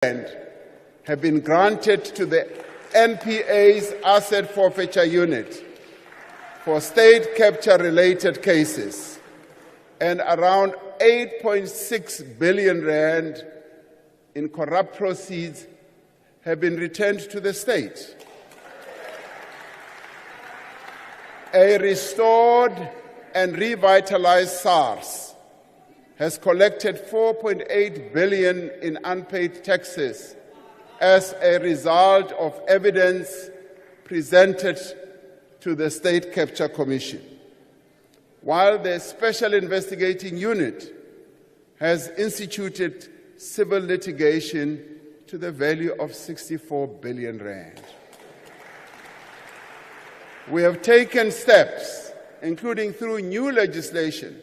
have been granted to the NPA's Asset Forfeiture Unit for state capture-related cases, and around 8.6 billion rand in corrupt proceeds have been returned to the state. A restored and revitalized SARS has collected 4.8 billion in unpaid taxes as a result of evidence presented to the State Capture Commission, while the Special Investigating Unit has instituted civil litigation to the value of 64 billion rand. We have taken steps, including through new legislation,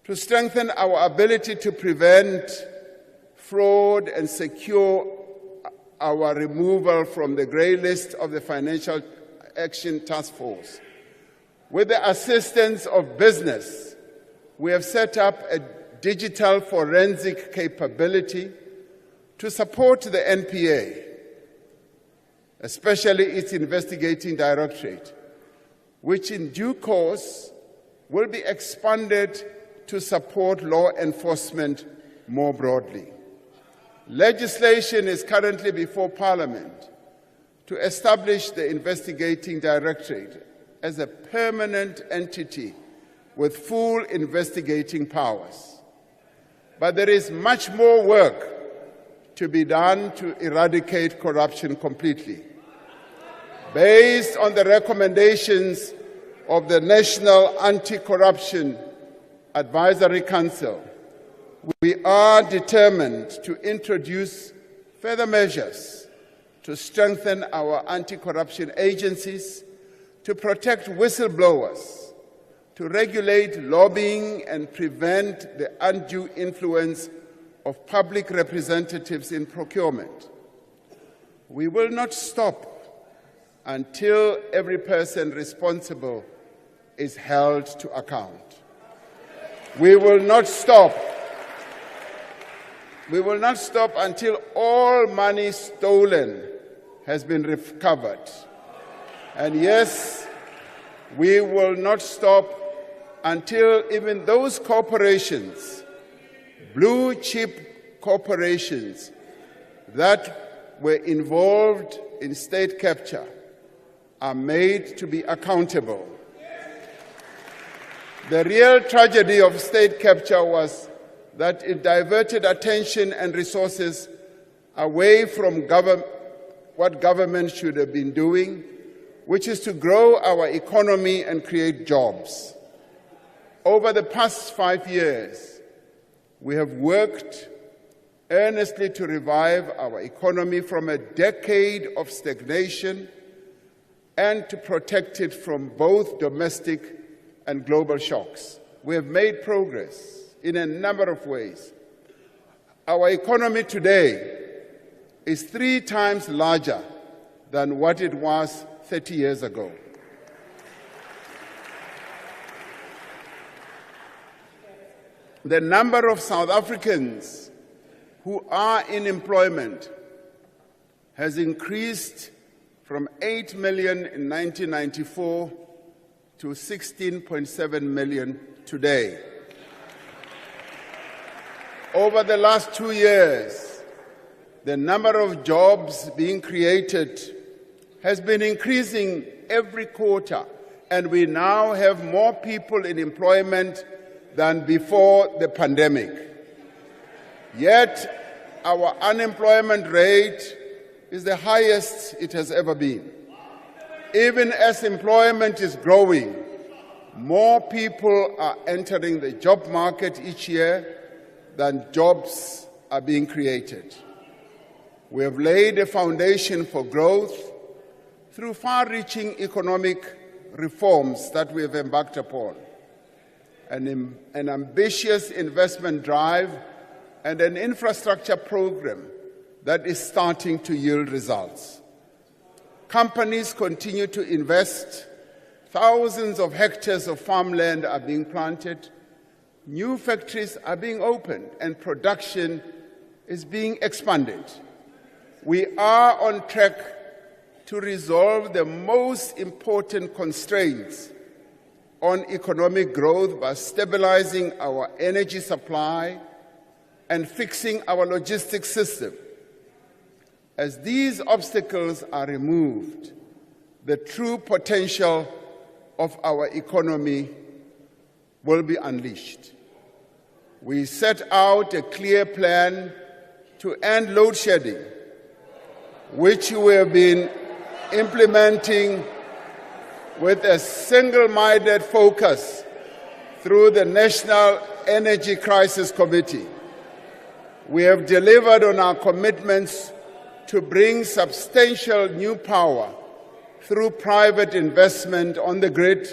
to strengthen our ability to prevent fraud and secure our removal from the grey list of the Financial Action Task Force. With the assistance of business, we have set up a digital forensic capability to support the NPA, especially its investigating directorate, which in due course will be expanded to support law enforcement more broadly. Legislation is currently before Parliament to establish the investigating directorate as a permanent entity with full investigating powers. But there is much more work to be done to eradicate corruption completely. Based on the recommendations of the National Anti-Corruption Advisory Council, we are determined to introduce further measures to strengthen our anti-corruption agencies, to protect whistleblowers, to regulate lobbying and prevent the undue influence of public representatives in procurement. We will not stop until every person responsible is held to account. We will not stop until all money stolen has been recovered. And yes, we will not stop until even those corporations, blue chip corporations that were involved in state capture, are made to be accountable. The real tragedy of state capture was that it diverted attention and resources away from what government should have been doing, which is to grow our economy and create jobs. Over the past 5 years, we have worked earnestly to revive our economy from a decade of stagnation and to protect it from both domestic and global shocks. We have made progress in a number of ways. Our economy today is 3 times larger than what it was 30 years ago. The number of South Africans who are in employment has increased from 8 million in 1994 to 16.7 million today. Over the last 2 years, the number of jobs being created has been increasing every quarter, and we now have more people in employment than before the pandemic. Yet, our unemployment rate is the highest it has ever been. Even as employment is growing, more people are entering the job market each year than jobs are being created. We have laid a foundation for growth through far-reaching economic reforms that we have embarked upon, an ambitious investment drive, and an infrastructure program that is starting to yield results. Companies continue to invest. Thousands of hectares of farmland are being planted. New factories are being opened, and production is being expanded. We are on track to resolve the most important constraints on economic growth by stabilizing our energy supply and fixing our logistics system. As these obstacles are removed, the true potential of our economy will be unleashed. We set out a clear plan to end load shedding, which we have been implementing with a single-minded focus through the National Energy Crisis Committee. We have delivered on our commitments to bring substantial new power through private investment on the grid,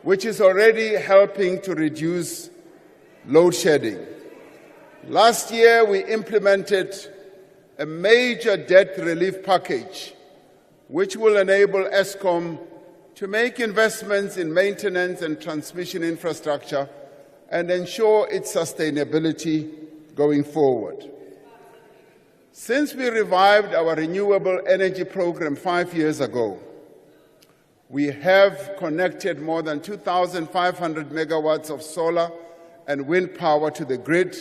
which is already helping to reduce load shedding. Last year, we implemented a major debt relief package, which will enable Eskom to make investments in maintenance and transmission infrastructure and ensure its sustainability going forward. Since we revived our renewable energy program 5 years ago, we have connected more than 2,500 megawatts of solar and wind power to the grid,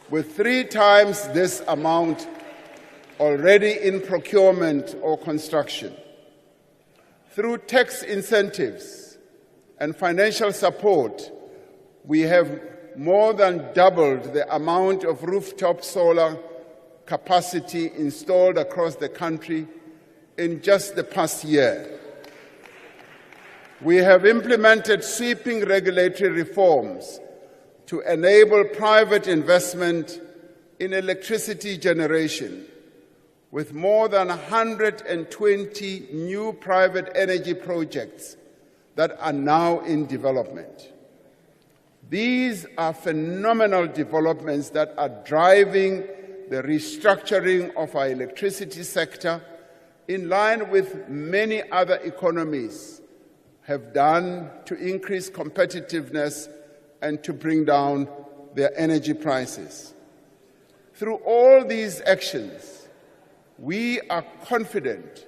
with 3 times this amount already in procurement or construction. Through tax incentives and financial support, we have more than doubled the amount of rooftop solar capacity installed across the country in just the past year. We have implemented sweeping regulatory reforms to enable private investment in electricity generation, with more than 120 new private energy projects that are now in development. These are phenomenal developments that are driving the restructuring of our electricity sector in line with many other economies have done to increase competitiveness and to bring down their energy prices. Through all these actions, we are confident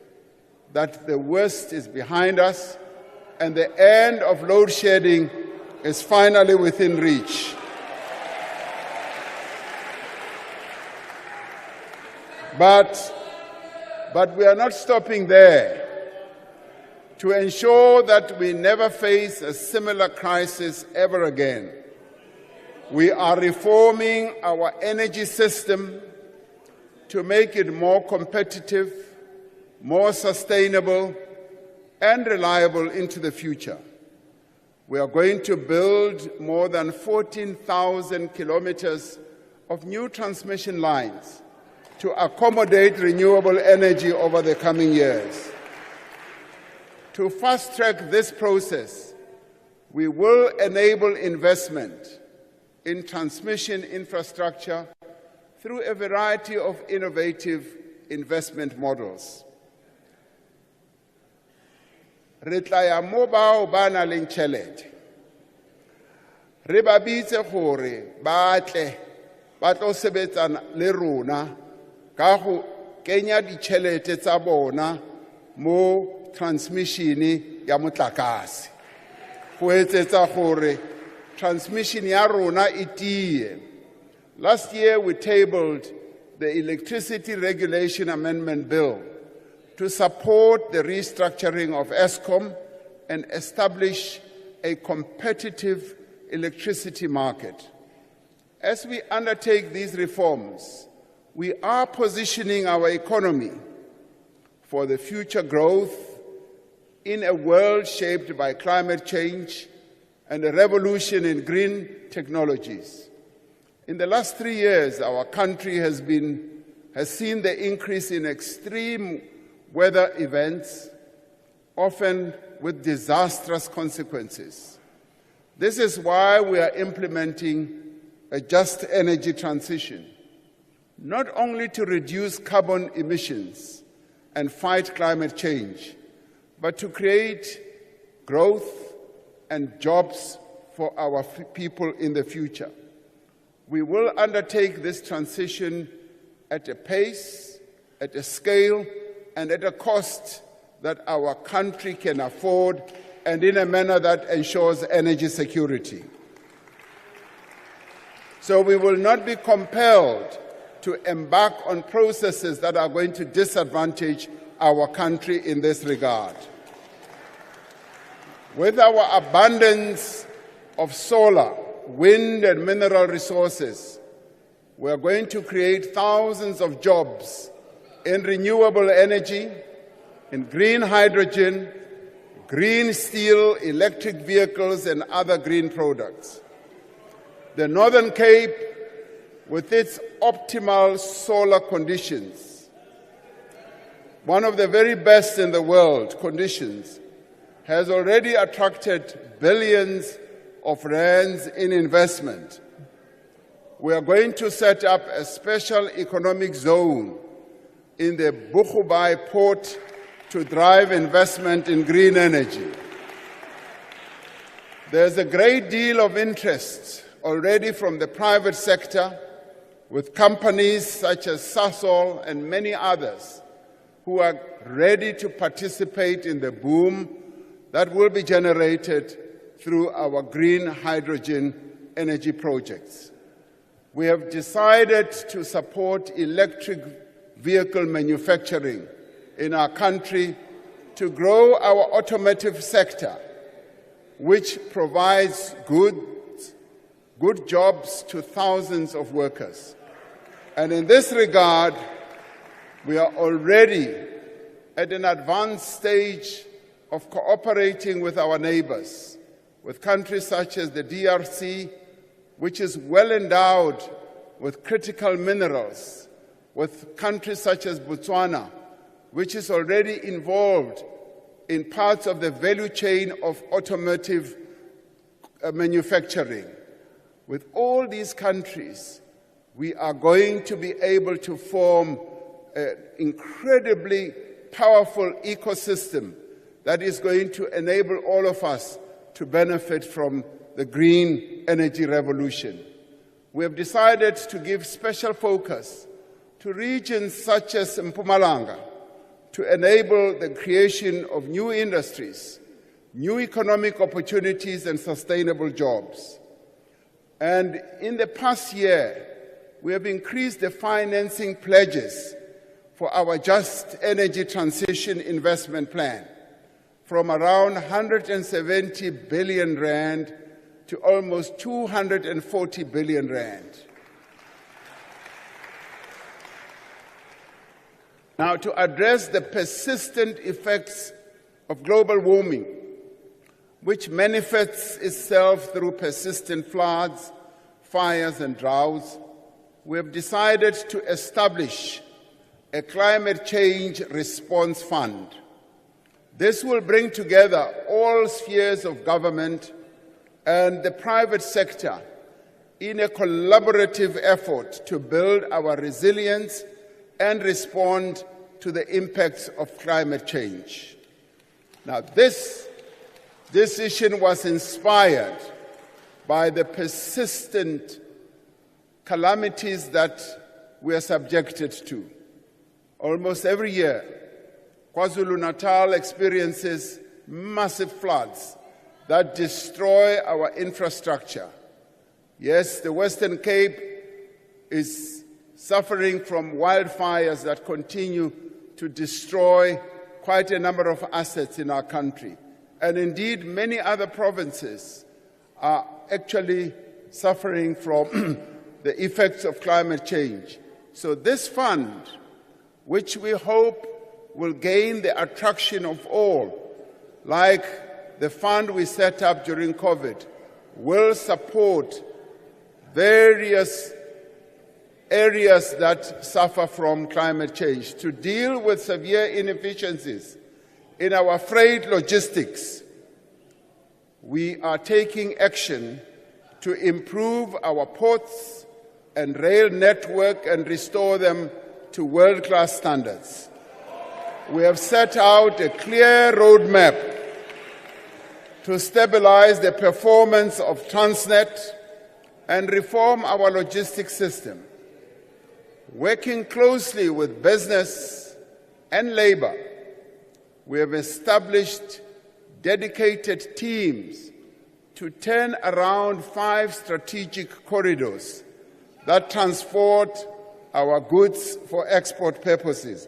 that the worst is behind us and the end of load shedding is finally within reach. But we are not stopping there. To ensure that we never face a similar crisis ever again, we are reforming our energy system to make it more competitive, more sustainable, and reliable into the future. We are going to build more than 14,000 kilometers of new transmission lines to accommodate renewable energy over the coming years. To fast-track this process, we will enable investment in transmission infrastructure through a variety of innovative investment models. Re tla ya mo bao ba nang le tšhelete. Re ba bitse gore ba tle ba tlo sebetsana le rona ka go kenya ditšhelete tsa bona mo transmission ya motlakase go etsetsa gore transmission ya rona e tie. Last year we tabled the Electricity Regulation Amendment Bill to support the restructuring of Eskom and establish a competitive electricity market. As we undertake these reforms, we are positioning our economy for the future growth in a world shaped by climate change and a revolution in green technologies. In the last 3 years, our country has seen the increase in extreme weather events, often with disastrous consequences. This is why we are implementing a just energy transition, not only to reduce carbon emissions and fight climate change, but to create growth and jobs for our people in the future. We will undertake this transition at a pace, at a scale, and at a cost that our country can afford, and in a manner that ensures energy security. So we will not be compelled to embark on processes that are going to disadvantage our country in this regard. With our abundance of solar, wind, and mineral resources, we are going to create thousands of jobs in renewable energy, in green hydrogen, green steel, electric vehicles, and other green products. The Northern Cape, with its optimal solar conditions, one of the very best in the world conditions, has already attracted billions of rands in investment. We are going to set up a special economic zone in the Boegoebaai port to drive investment in green energy. There's a great deal of interest already from the private sector, with companies such as Sasol and many others who are ready to participate in the boom that will be generated through our green hydrogen energy projects. We have decided to support electric vehicle manufacturing in our country to grow our automotive sector, which provides good jobs to thousands of workers. And in this regard, we are already at an advanced stage of cooperating with our neighbors, with countries such as the DRC, which is well endowed with critical minerals, with countries such as Botswana, which is already involved in parts of the value chain of automotive manufacturing. With all these countries, we are going to be able to form an incredibly powerful ecosystem that is going to enable all of us to benefit from the green energy revolution. We have decided to give special focus to regions such as Mpumalanga to enable the creation of new industries, new economic opportunities, and sustainable jobs. And in the past year, we have increased the financing pledges for our Just Energy Transition Investment Plan from around 170 billion rand to almost 240 billion rand. Now, to address the persistent effects of global warming, which manifests itself through persistent floods, fires, and droughts, we have decided to establish a climate change response fund. This will bring together all spheres of government and the private sector in a collaborative effort to build our resilience and respond to the impacts of climate change. Now, this decision was inspired by the persistent calamities that we are subjected to. Almost every year, KwaZulu-Natal experiences massive floods that destroy our infrastructure. Yes, the Western Cape is suffering from wildfires that continue to destroy quite a number of assets in our country. And indeed, many other provinces are actually suffering from the effects of climate change. So this fund, which we hope will gain the attraction of all, like the fund we set up during COVID, will support various areas that suffer from climate change to deal with severe inefficiencies in our freight logistics. We are taking action to improve our ports and rail network and restore them to world-class standards. We have set out a clear roadmap to stabilize the performance of Transnet and reform our logistics system. Working closely with business and labor, we have established dedicated teams to turn around 5 strategic corridors that transport our goods for export purposes.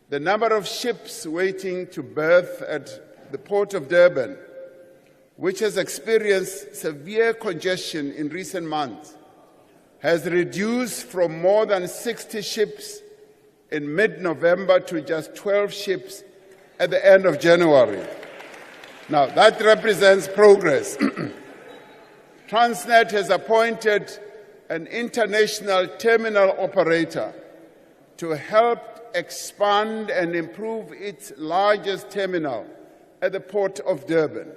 The number of ships waiting to berth at the Port of Durban, which has experienced severe congestion in recent months, has reduced from more than 60 ships in mid-November to just 12 ships at the end of January. Now, that represents progress. Transnet has appointed an international terminal operator to help expand and improve its largest terminal at the Port of Durban.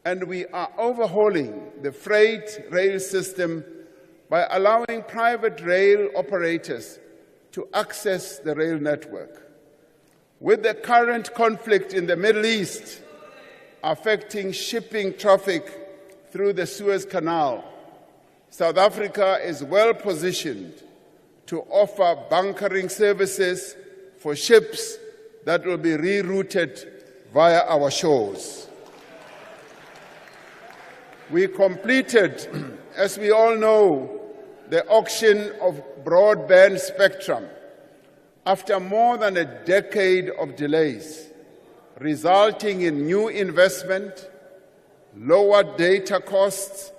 And we are overhauling the freight rail system by allowing private rail operators to access the rail network. With the current conflict in the Middle East affecting shipping traffic through the Suez Canal, South Africa is well positioned to offer bunkering services for ships that will be rerouted via our shores. We completed, as we all know, the auction of broadband spectrum after more than a decade of delays, resulting in new investment, lower data costs,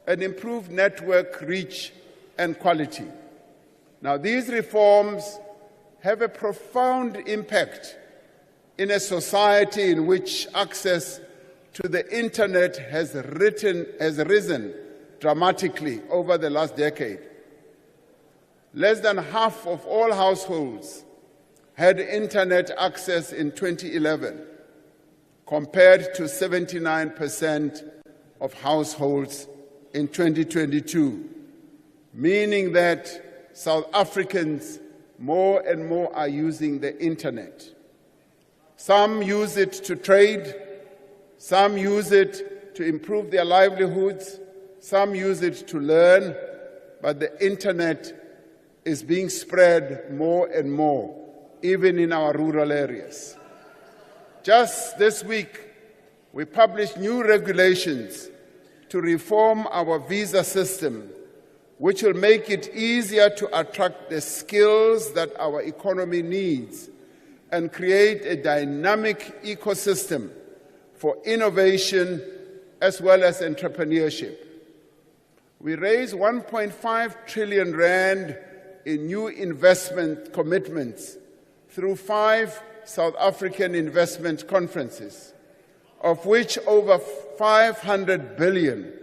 and improved network reach and quality. Now, these reforms have a profound impact in a society in which access to the internet has risen dramatically over the last decade. Less than half of all households had internet access in 2011, compared to 79% of households in 2022, meaning that South Africans more and more are using the internet. Some use it to trade, some use it to improve their livelihoods, some use it to learn, but the internet is being spread more and more, even in our rural areas. Just this week, we published new regulations to reform our visa system, which will make it easier to attract the skills that our economy needs and create a dynamic ecosystem for innovation as well as entrepreneurship. We raised 1.5 trillion rand in new investment commitments through 5 South African investment conferences, of which over 500 billion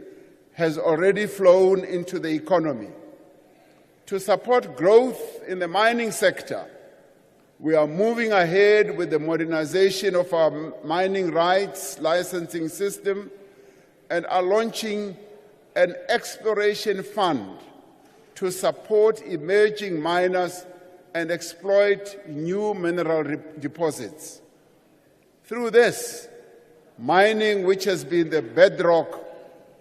has already flown into the economy. To support growth in the mining sector, we are moving ahead with the modernization of our mining rights licensing system and are launching an exploration fund to support emerging miners and exploit new mineral deposits. Through this, mining, which has been the bedrock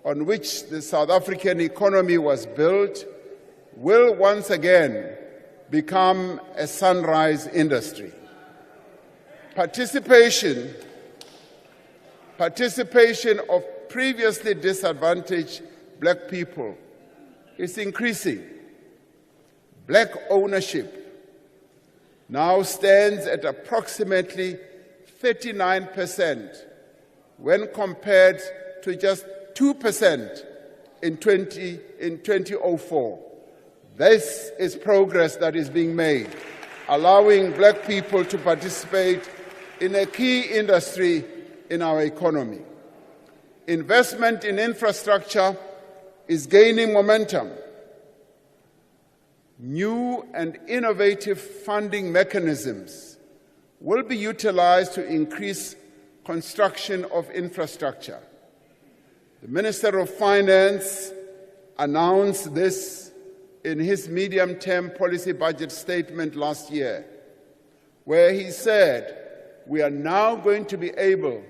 on which the South African economy was built, will once again become a sunrise industry. Participation of previously disadvantaged black people is increasing. Black ownership now stands at approximately 39% when compared to just 2% in 2004. This is progress that is being made, allowing black people to participate in a key industry in our economy. Investment in infrastructure is gaining momentum. New and innovative funding mechanisms will be utilized to increase construction of infrastructure. The Minister of Finance announced this in his medium-term policy budget statement last year, where he said, we are now going to be able,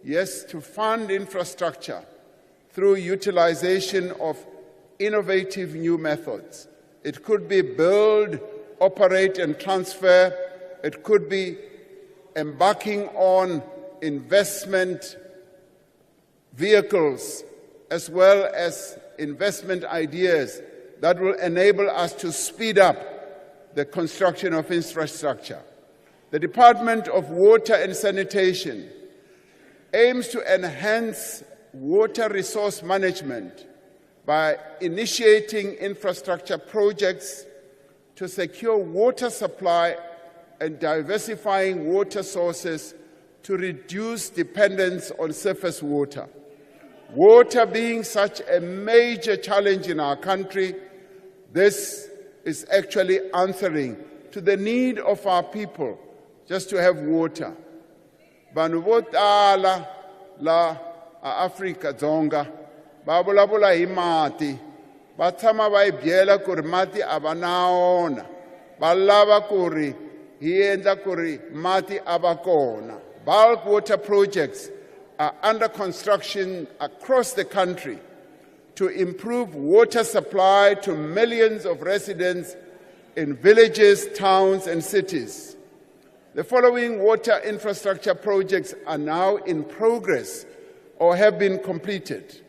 yes, to fund infrastructure through utilization of innovative new methods. It could be build, operate, and transfer. It could be embarking on investment vehicles as well as investment ideas that will enable us to speed up the construction of infrastructure. The Department of Water and Sanitation aims to enhance water resource management by initiating infrastructure projects to secure water supply and diversifying water sources to reduce dependence on surface water. Water being such a major challenge in our country, this is actually answering to the need of our people just to have water. Vanhu vo tala la Afrika Dzonga va vulavula hi mati, va tshama va hi byela ku ri mati a va na wona, va lava ku ri hi endla ku ri mati a va kona. Bulk water projects are under construction across the country to improve water supply to millions of residents in villages, towns, and cities. The following water infrastructure projects are now in progress or have been completed.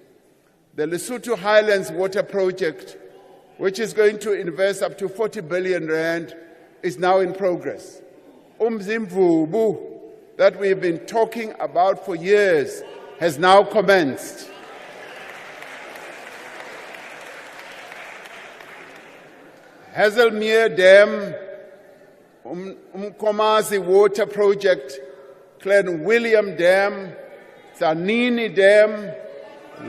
The Lesotho Highlands Water Project, which is going to invest up to 40 billion rand, is now in progress. Umzimvubu, that we've been talking about for years, has now commenced. Hazelmere Dam, Umkomazi Water Project, Clan William Dam, Zanini Dam,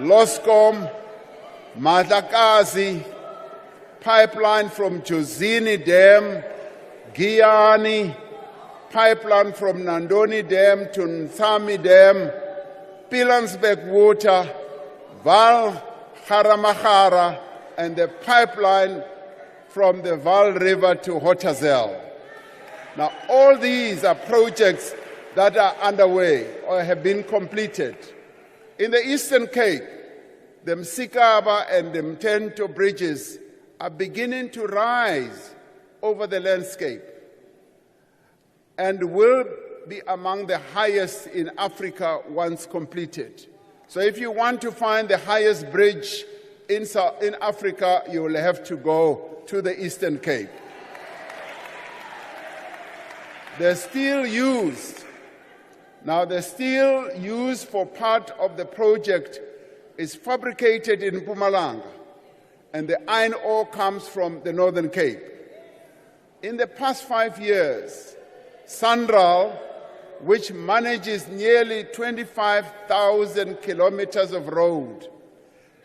Loscom, Madakazi, pipeline from Jozini Dam, Giyani, pipeline from Nandoni Dam to Nsami Dam, Pilansbeck Water, Val Haramahara, and the pipeline from the Val River to Hotazel. Now, all these are projects that are underway or have been completed. In the Eastern Cape, the Msikaba and the Mtento bridges are beginning to rise over the landscape and will be among the highest in Africa once completed. So if you want to find the highest bridge in Africa, you will have to go to the Eastern Cape. The steel used, now the steel used for part of the project is fabricated in Mpumalanga, and the iron ore comes from the Northern Cape. In the past 5 years, Sanral, which manages nearly 25,000 kilometers of road,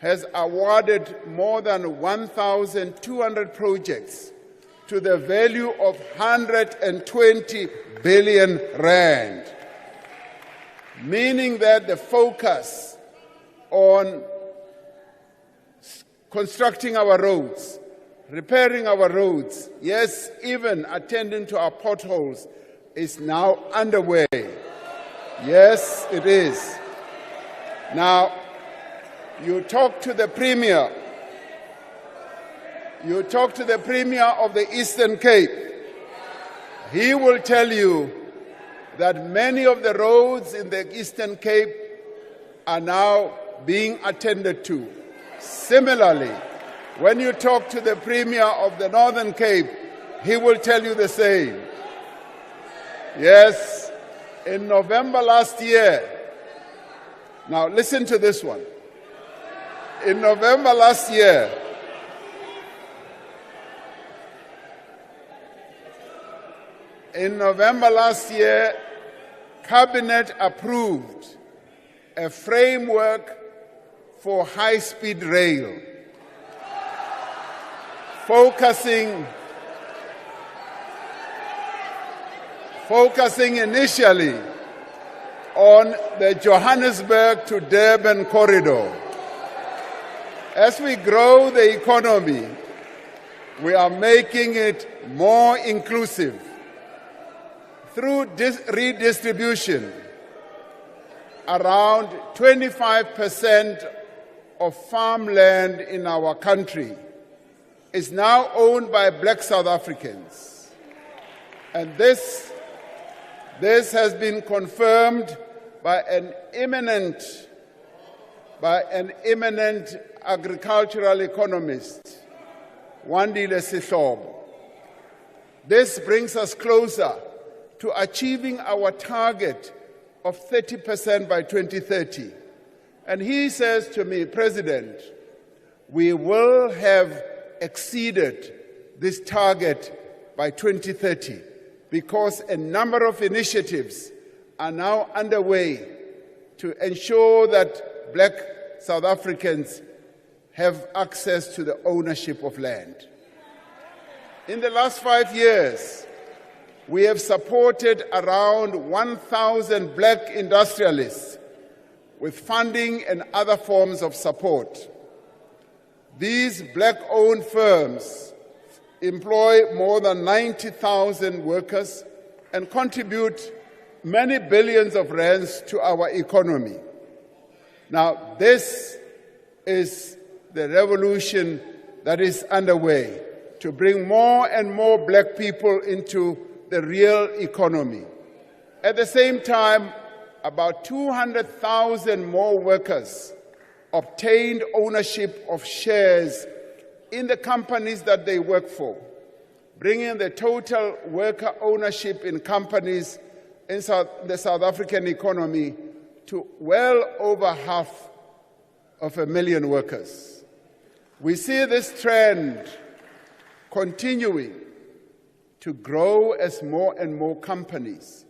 has awarded more than 1,200 projects to the value of 120 billion rand, meaning that the focus on constructing our roads, repairing our roads, yes, even attending to our potholes, is now underway. Yes, it is. Now, you talk to the Premier of the Eastern Cape, he will tell you that many of the roads in the Eastern Cape are now being attended to. Similarly, when you talk to the Premier of the Northern Cape, he will tell you the same. Yes, in November last year, now listen to this one. In November last year, Cabinet approved a framework for high-speed rail, focusing initially on the Johannesburg to Durban corridor. As we grow the economy, we are making it more inclusive through redistribution. Around 25% of farmland in our country is now owned by Black South Africans. And this has been confirmed by an eminent agricultural economist, Wandile Sihlobo. This brings us closer to achieving our target of 30% by 2030. And he says to me, President, we will have exceeded this target by 2030 because a number of initiatives are now underway to ensure that Black South Africans have access to the ownership of land. In the last 5 years, we have supported around 1,000 Black industrialists with funding and other forms of support. These Black-owned firms employ more than 90,000 workers and contribute many billions of rands to our economy. Now, this is the revolution that is underway to bring more and more Black people into the real economy. At the same time, about 200,000 more workers obtained ownership of shares in the companies that they work for, bringing the total worker ownership in companies in the South African economy to well over 500,000 workers. We see this trend continuing to grow as more and more companies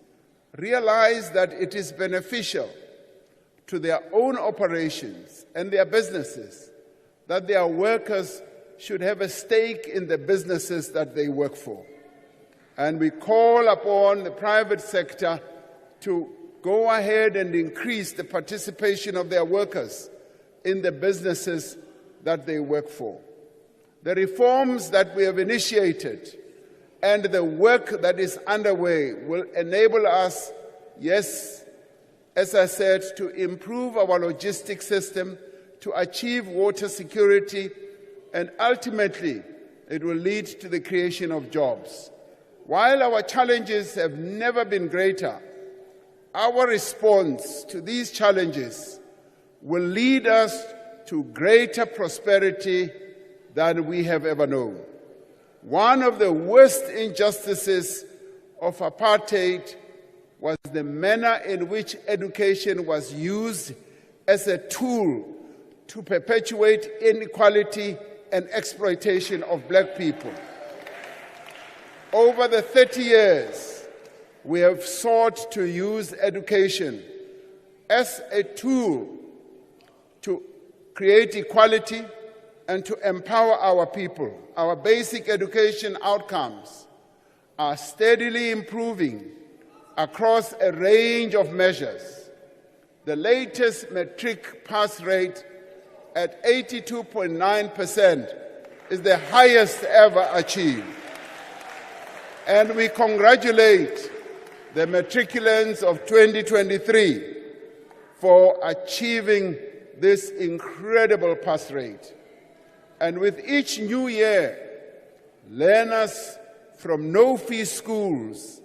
realize that it is beneficial to their own operations and their businesses that their workers should have a stake in the businesses that they work for. And we call upon the private sector to go ahead and increase the participation of their workers in the businesses that they work for. The reforms that we have initiated and the work that is underway will enable us, yes, as I said, to improve our logistics system, to achieve water security, and ultimately it will lead to the creation of jobs. While our challenges have never been greater, our response to these challenges will lead us to greater prosperity than we have ever known. One of the worst injustices of apartheid was the manner in which education was used as a tool to perpetuate inequality and exploitation of Black people. Over the 30 years, we have sought to use education as a tool to create equality and to empower our people. Our basic education outcomes are steadily improving across a range of measures. The latest matric pass rate at 82.9% is the highest ever achieved. And we congratulate the matriculants of 2023 for achieving this incredible pass rate. And with each new year, learners from no-fee schools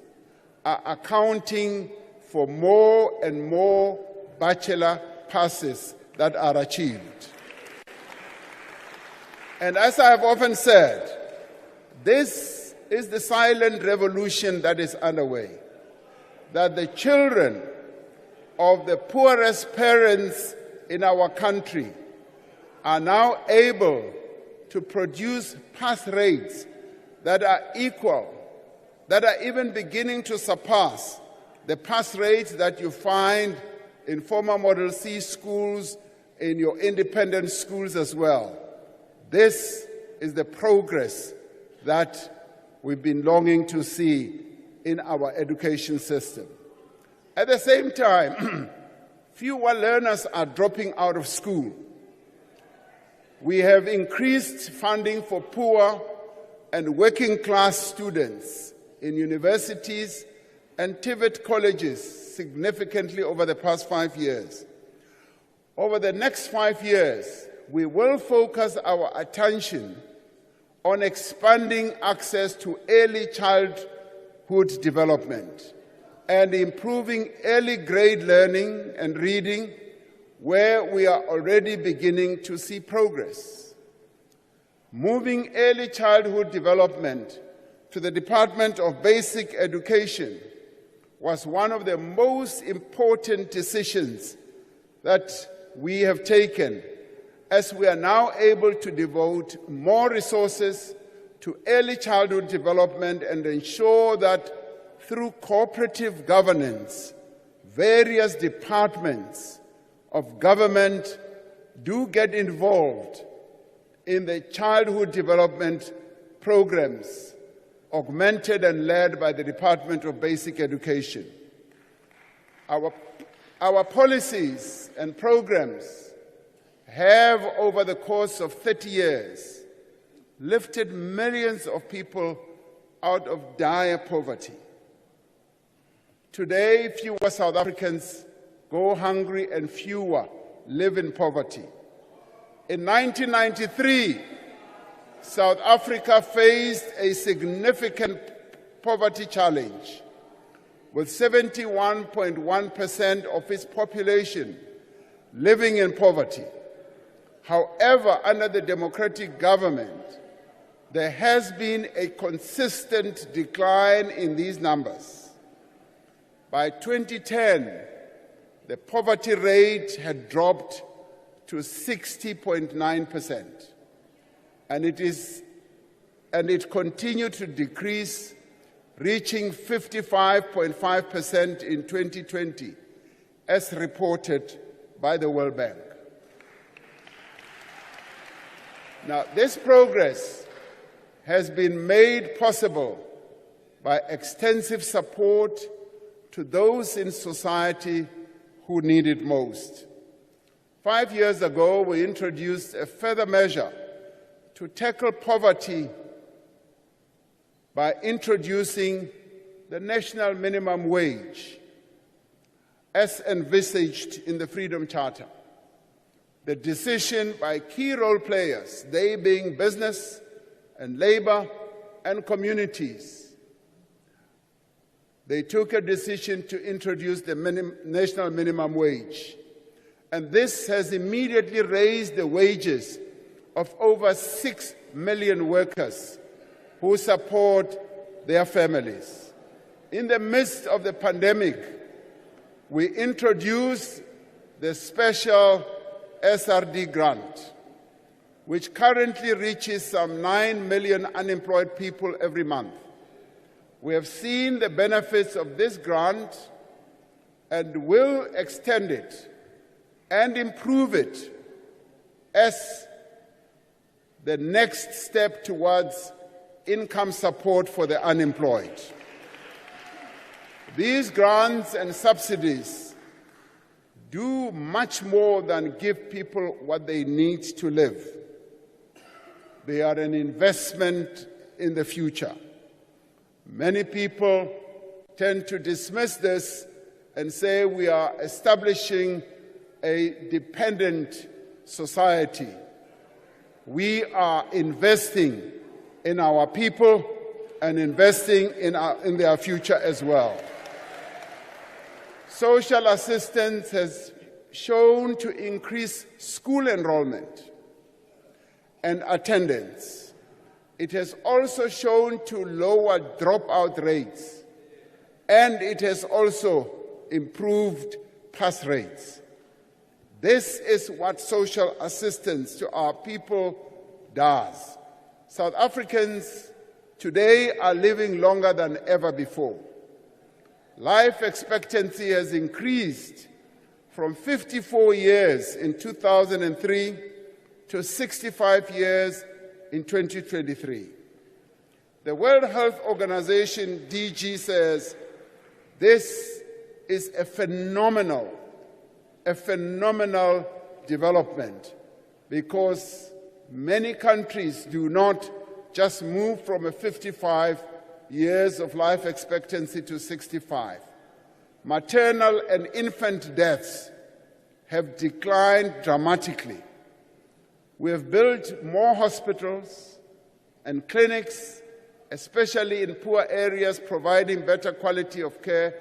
are accounting for more and more bachelor passes that are achieved. And as I have often said, this is the silent revolution that is underway, that the children of the poorest parents in our country are now able to produce pass rates that are equal, that are even beginning to surpass the pass rates that you find in former Model C schools, in your independent schools as well. This is the progress that we've been longing to see in our education system. At the same time, fewer learners are dropping out of school. We have increased funding for poor and working-class students in universities and TVET colleges significantly over the past 5 years. Over the next 5 years, we will focus our attention on expanding access to early childhood development and improving early grade learning and reading, where we are already beginning to see progress. Moving early childhood development to the Department of Basic Education was one of the most important decisions that we have taken, as we are now able to devote more resources to early childhood development and ensure that through cooperative governance, various departments of government do get involved in the childhood development programs augmented and led by the Department of Basic Education. Our policies and programs have, over the course of 30 years, lifted millions of people out of dire poverty. Today, fewer South Africans go hungry and fewer live in poverty. In 1993, South Africa faced a significant poverty challenge, with 71.1% of its population living in poverty. However, under the democratic government, there has been a consistent decline in these numbers. By 2010, the poverty rate had dropped to 60.9%. And it continued to decrease, reaching 55.5% in 2020, as reported by the World Bank. Now, this progress has been made possible by extensive support to those in society who need it most. 5 years ago, we introduced a further measure to tackle poverty by introducing the national minimum wage as envisaged in the Freedom Charter. The decision by key role players, they being business and labor and communities, they took a decision to introduce the national minimum wage. And this has immediately raised the wages of over 6 million workers who support their families. In the midst of the pandemic, we introduced the special SRD grant, which currently reaches some 9 million unemployed people every month. We have seen the benefits of this grant and will extend it and improve it as the next step towards income support for the unemployed. These grants and subsidies do much more than give people what they need to live. They are an investment in the future. Many people tend to dismiss this and say we are establishing a dependent society. We are investing in our people and investing in their future as well. Social assistance has shown to increase school enrollment and attendance. It has also shown to lower dropout rates, and it has also improved pass rates. This is what social assistance to our people does. South Africans today are living longer than ever before. Life expectancy has increased from 54 years in 2003 to 65 years in 2023. The World Health Organization, DG, says this is a phenomenal development, because many countries do not just move from a 55 years of life expectancy to 65. Maternal and infant deaths have declined dramatically. We have built more hospitals and clinics, especially in poor areas, providing better quality of care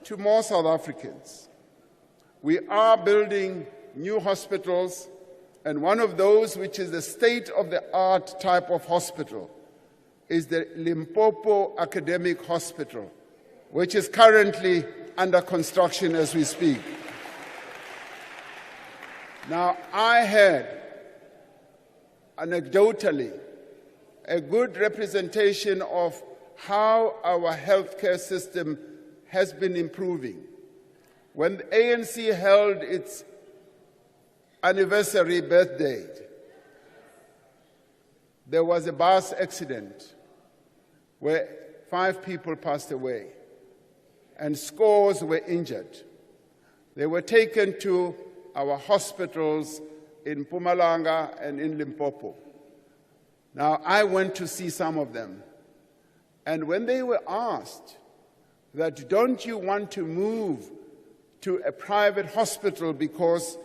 to more South Africans. We are building new hospitals, and one of those, which is the state-of-the-art type of hospital, is the Limpopo Academic Hospital, which is currently under construction as we speak. Now, I had, anecdotally, a good representation of how our healthcare system has been improving. When the ANC held its anniversary birthday, there was a bus accident where 5 people passed away and scores were injured. They were taken to our hospitals in Mpumalanga and in Limpopo. Now, I went to see some of them, and when they were asked that, don't you want to move to a private hospital because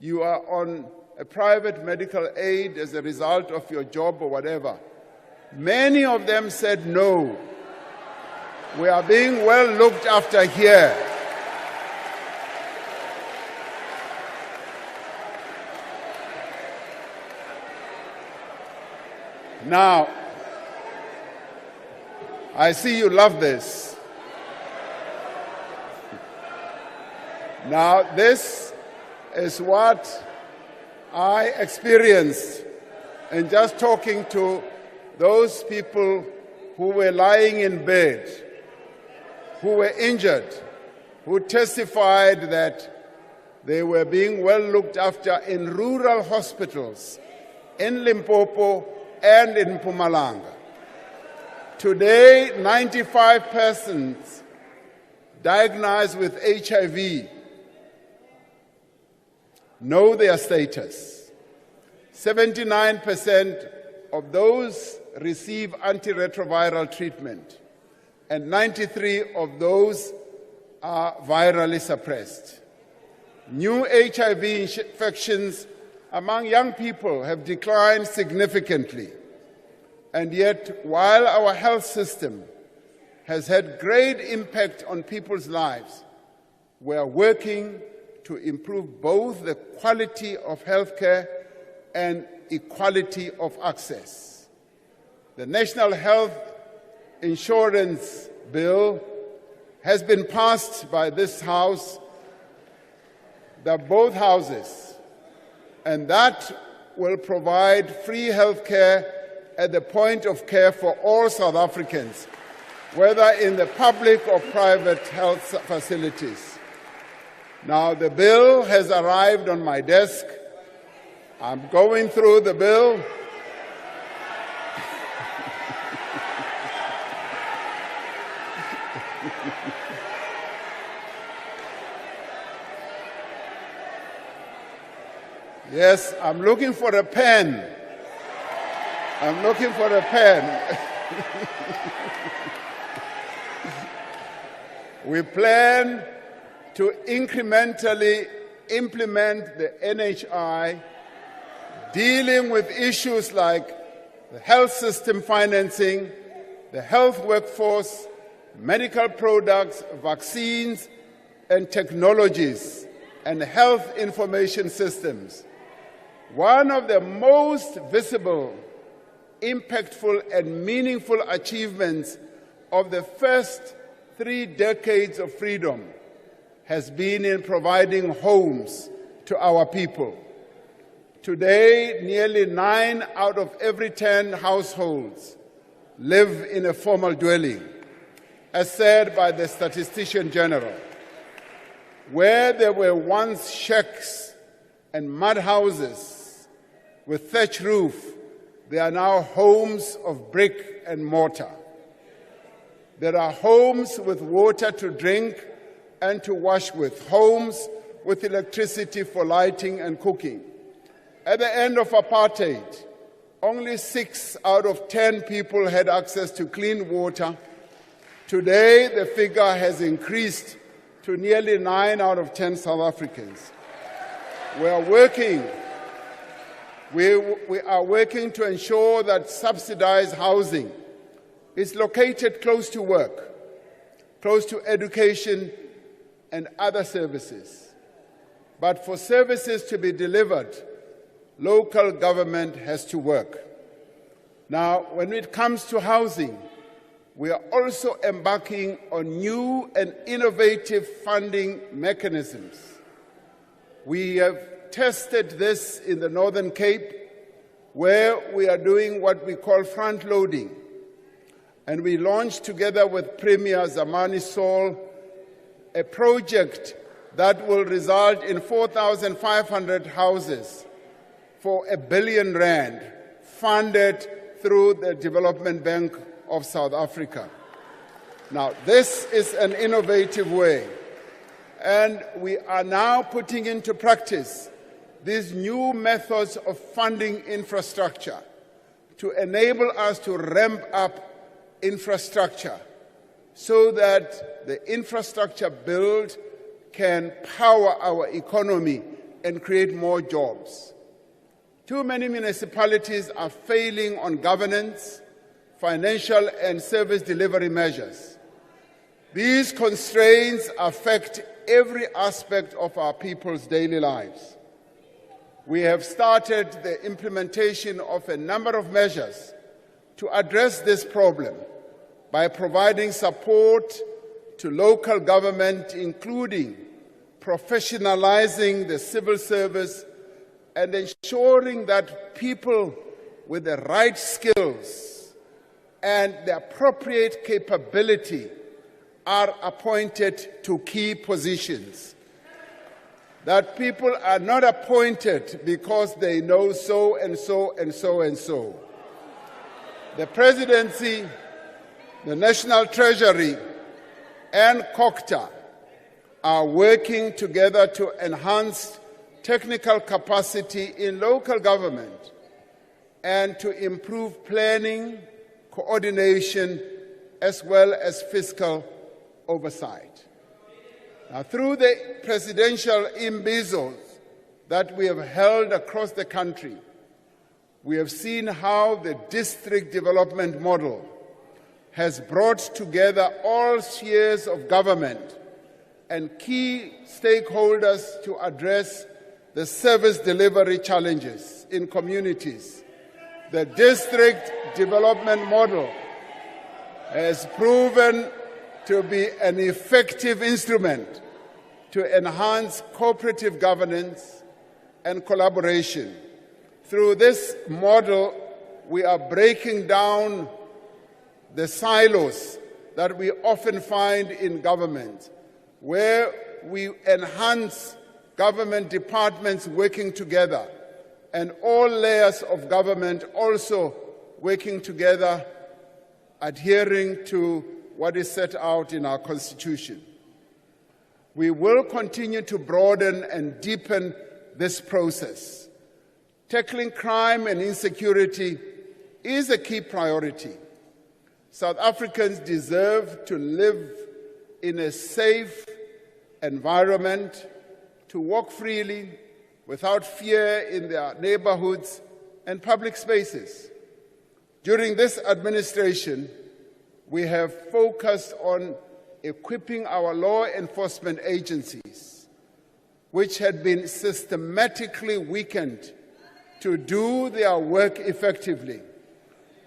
you are on a private medical aid as a result of your job or whatever, many of them said no. We are being well looked after here. Now, I see you love this. Now, this is what I experienced in just talking to those people who were lying in bed, who were injured, who testified that they were being well looked after in rural hospitals in Limpopo and in Mpumalanga. Today, 95 persons diagnosed with HIV know their status. 79% of those receive antiretroviral treatment, and 93 of those are virally suppressed. New HIV infections among young people have declined significantly, and yet, while our health system has had great impact on people's lives, we are working to improve both the quality of healthcare and equality of access. The National Health Insurance Bill has been passed by this House, both houses, and that will provide free healthcare at the point of care for all South Africans, whether in the public or private health facilities. Now, the bill has arrived on my desk. I'm going through the bill. Yes, I'm looking for a pen. I'm looking for a pen. We plan to incrementally implement the NHI, dealing with issues like the health system financing, the health workforce, medical products, vaccines, and technologies, and health information systems. One of the most visible, impactful, and meaningful achievements of the first 3 decades of freedom has been in providing homes to our people. Today, nearly 9 out of every 10 households live in a formal dwelling, as said by the Statistician General. Where there were once shacks and mud houses with thatch roof, there are now homes of brick and mortar. There are homes with water to drink and to wash with, homes with electricity for lighting and cooking. At the end of apartheid, only 6 out of 10 people had access to clean water. Today, the figure has increased to nearly 9 out of 10 South Africans. We are working We are working to ensure that subsidized housing is located close to work, close to education and other services. But for services to be delivered, local government has to work. Now, when it comes to housing, we are also embarking on new and innovative funding mechanisms. We have tested this in the Northern Cape, where we are doing what we call front-loading. And we launched together with Premier Zamani Sol a project that will result in 4,500 houses for R1 billion funded through the Development Bank of South Africa. Now, this is an innovative way, and we are now putting into practice these new methods of funding infrastructure to enable us to ramp up infrastructure so that the infrastructure build can power our economy and create more jobs. Too many municipalities are failing on governance, financial and service delivery measures. These constraints affect every aspect of our people's daily lives. We have started the implementation of a number of measures to address this problem by providing support to local government, including professionalizing the civil service and ensuring that people with the right skills and the appropriate capability are appointed to key positions. That people are not appointed because they know so and so and so and so. The Presidency, the National Treasury, and COCTA are working together to enhance technical capacity in local government and to improve planning, coordination, as well as fiscal oversight. Now, through the presidential imbizos that we have held across the country, we have seen how the district development model has brought together all spheres of government and key stakeholders to address the service delivery challenges in communities. The district development model has proven to be an effective instrument to enhance cooperative governance and collaboration. Through this model, we are breaking down the silos that we often find in government, where we enhance government departments working together and all layers of government also working together, adhering to what is set out in our Constitution. We will continue to broaden and deepen this process. Tackling crime and insecurity is a key priority. South Africans deserve to live in a safe environment, to walk freely without fear in their neighborhoods and public spaces. During this administration, we have focused on equipping our law enforcement agencies, which had been systematically weakened, to do their work effectively.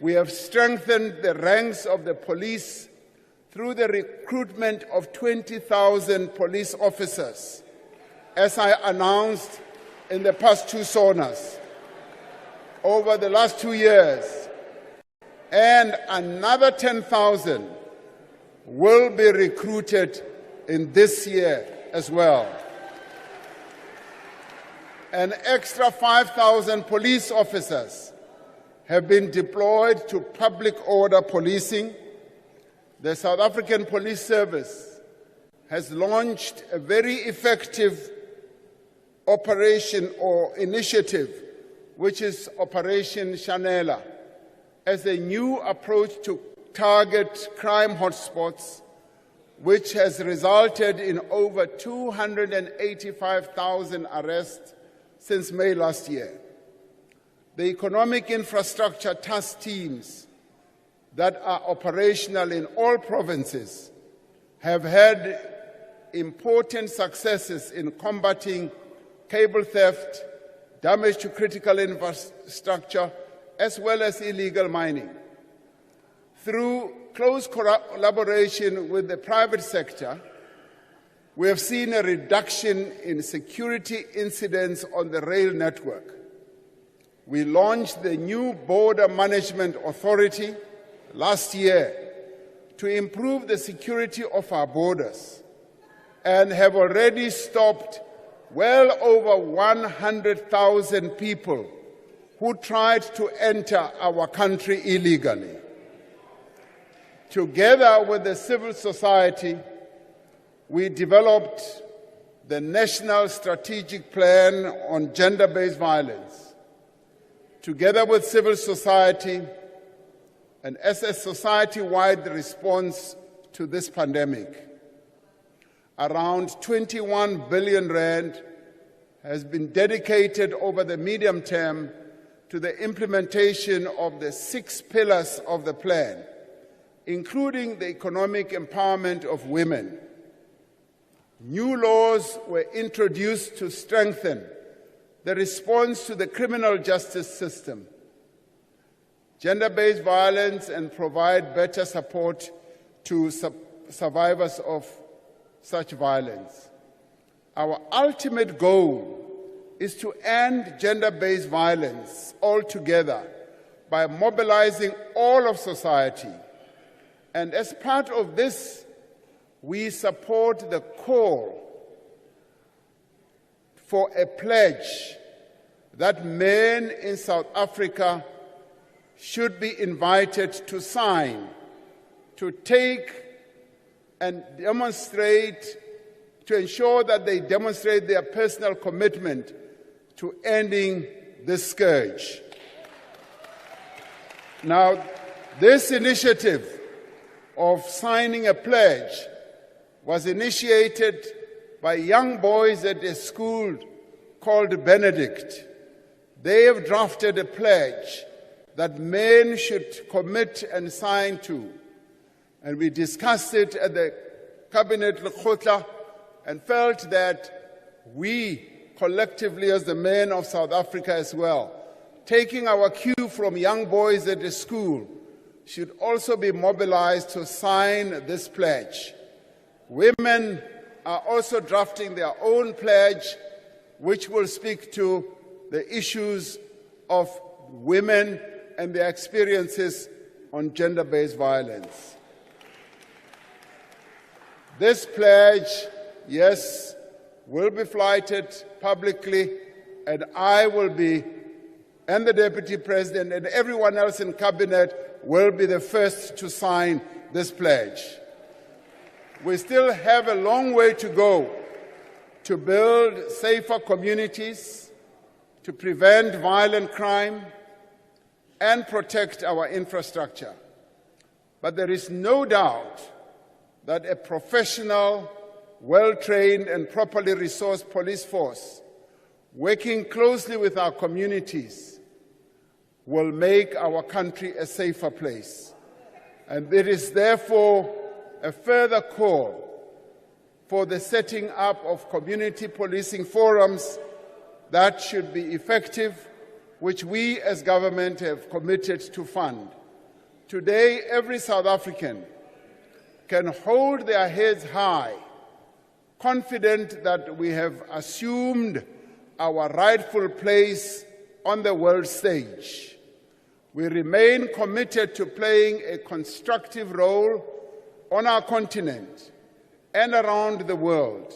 We have strengthened the ranks of the police through the recruitment of 20,000 police officers, as I announced in the past two SONAs over the last 2 years, and another 10,000 will be recruited in this year as well. An extra 5,000 police officers have been deployed to public order policing. The South African Police Service has launched a very effective operation or initiative, which is Operation Shanela, as a new approach to target crime hotspots, which has resulted in over 285,000 arrests since May last year. the economic infrastructure task teams that are operational in all provinces have had important successes in combating cable theft, damage to critical infrastructure, as well as illegal mining. Through close collaboration with the private sector, we have seen a reduction in security incidents on the rail network. We launched the new Border Management Authority last year to improve the security of our borders and have already stopped well over 100,000 people who tried to enter our country illegally. Together with the civil society, we developed the National Strategic Plan on Gender-Based Violence. Together with civil society, and as a society-wide response to this pandemic, around 21 billion rand has been dedicated over the medium term to the implementation of the 6 pillars of the plan, including the economic empowerment of women. New laws were introduced to strengthen the response to the criminal justice system, gender-based violence, and provide better support to survivors of such violence. Our ultimate goal is to end gender-based violence altogether by mobilizing all of society. And as part of this, we support the call for a pledge that men in South Africa should be invited to sign, to take and demonstrate, to ensure that they demonstrate their personal commitment to ending this scourge. Now, this initiative of signing a pledge was initiated by young boys at a school called Benedict. They have drafted a pledge that men should commit and sign to. And we discussed it at the Cabinet Lekgotla and felt that we, collectively as the men of South Africa as well, taking our cue from young boys at the school, should also be mobilized to sign this pledge. Women are also drafting their own pledge, which will speak to the issues of women and their experiences on gender-based violence. This pledge, yes, will be flighted publicly, and I will be, and the Deputy President and everyone else in Cabinet will be the first to sign this pledge. We still have a long way to go to build safer communities, to prevent violent crime, and protect our infrastructure. But there is no doubt that a professional, well-trained and properly resourced police force, working closely with our communities, will make our country a safer place. And it is therefore a further call for the setting up of community policing forums that should be effective, which we as government have committed to fund. Today, every South African can hold their heads high, confident that we have assumed our rightful place on the world stage. We remain committed to playing a constructive role on our continent and around the world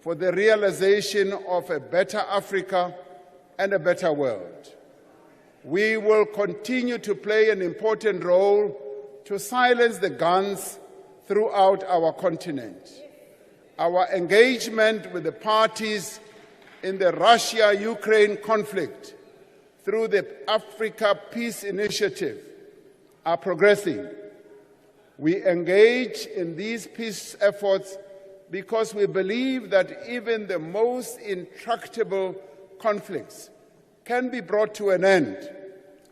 for the realization of a better Africa and a better world. We will continue to play an important role to silence the guns throughout our continent. Our engagement with the parties in the Russia-Ukraine conflict through the Africa Peace Initiative are progressing. We engage in these peace efforts because we believe that even the most intractable conflicts can be brought to an end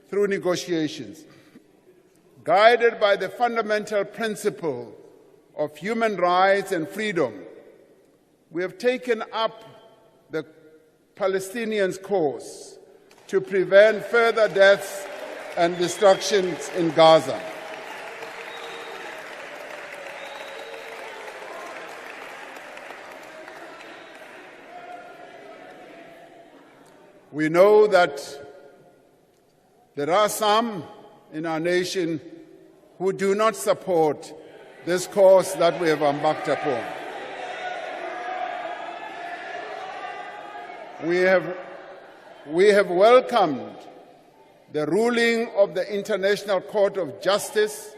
through negotiations, guided by the fundamental principle of human rights and freedom. We have taken up the Palestinians' cause to prevent further deaths and destructions in Gaza. We know that there are some in our nation who do not support this course that we have embarked upon. We have welcomed the ruling of the International Court of Justice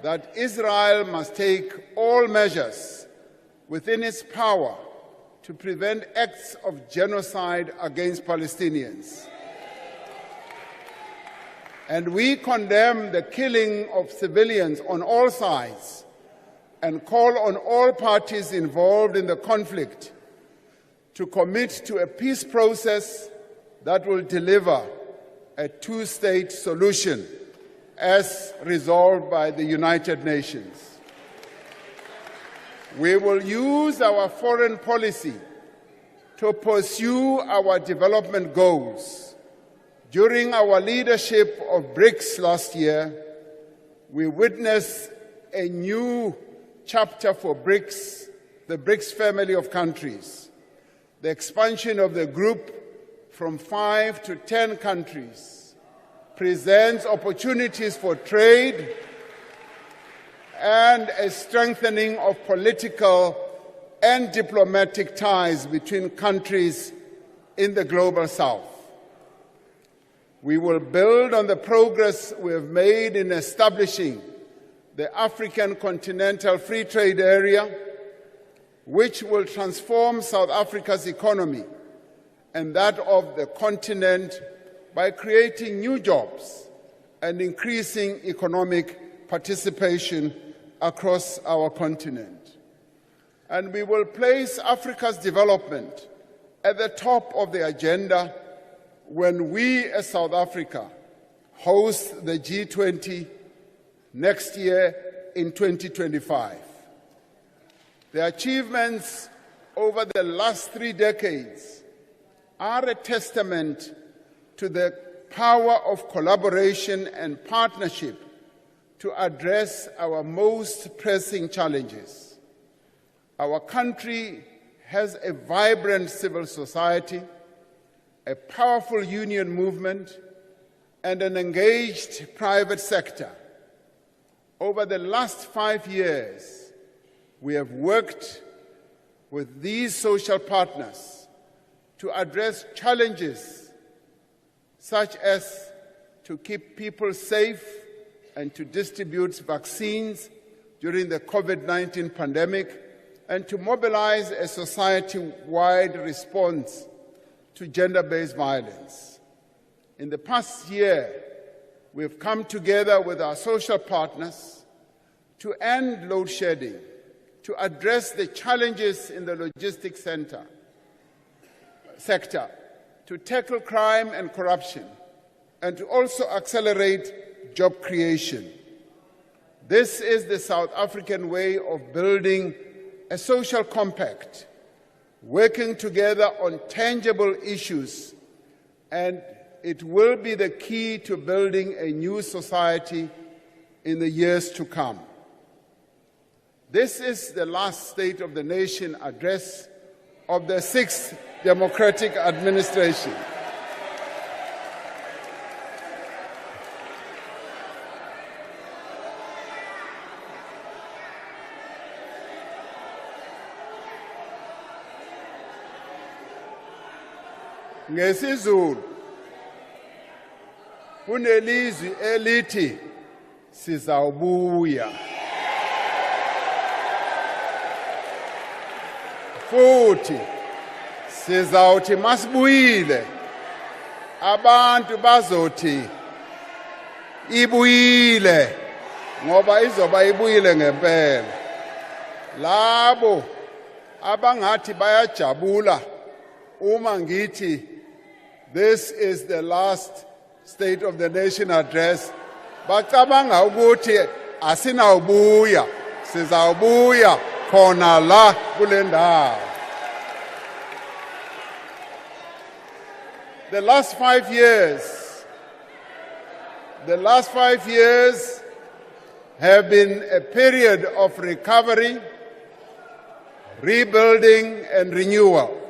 that Israel must take all measures within its power to prevent acts of genocide against Palestinians. And we condemn the killing of civilians on all sides and call on all parties involved in the conflict to commit to a peace process that will deliver a two-state solution as resolved by the United Nations. We will use our foreign policy to pursue our development goals. During our leadership of BRICS last year, we witnessed a new chapter for BRICS, the BRICS family of countries. The expansion of the group from 5 to 10 countries presents opportunities for trade and a strengthening of political and diplomatic ties between countries in the global south. We will build on the progress we have made in establishing the African Continental Free Trade Area, which will transform South Africa's economy and that of the continent by creating new jobs and increasing economic participation across our continent. And we will place Africa's development at the top of the agenda when we, as South Africa, host the G20 next year in 2025. The achievements over the last 3 decades are a testament to the power of collaboration and partnership to address our most pressing challenges. Our country has a vibrant civil society, a powerful union movement, and an engaged private sector. Over the last 5 years, we have worked with these social partners to address challenges such as to keep people safe and to distribute vaccines during the COVID-19 pandemic, and to mobilize a society-wide response to gender-based violence. In the past year, we have come together with our social partners to end load shedding, to address the challenges in the logistics sector, to tackle crime and corruption, and to also accelerate job creation. This is the South African way of building a social compact, working together on tangible issues, and it will be the key to building a new society in the years to come. This is the last State of the Nation address of the 6th Democratic Administration. NgesiZulu kunelizwi elithi sizawubuya, futhi sizawuthi masibuyile abantu bazothi ibuyile ngoba izoba ibuyile ngempela. Labo abangathi bayajabula uma ngithi This is the last State of the Nation address. Bacabanga ukuthi asinawubuya, sizawubuya khona la kule ndawo. The last 5 years have been a period of recovery, rebuilding and renewal.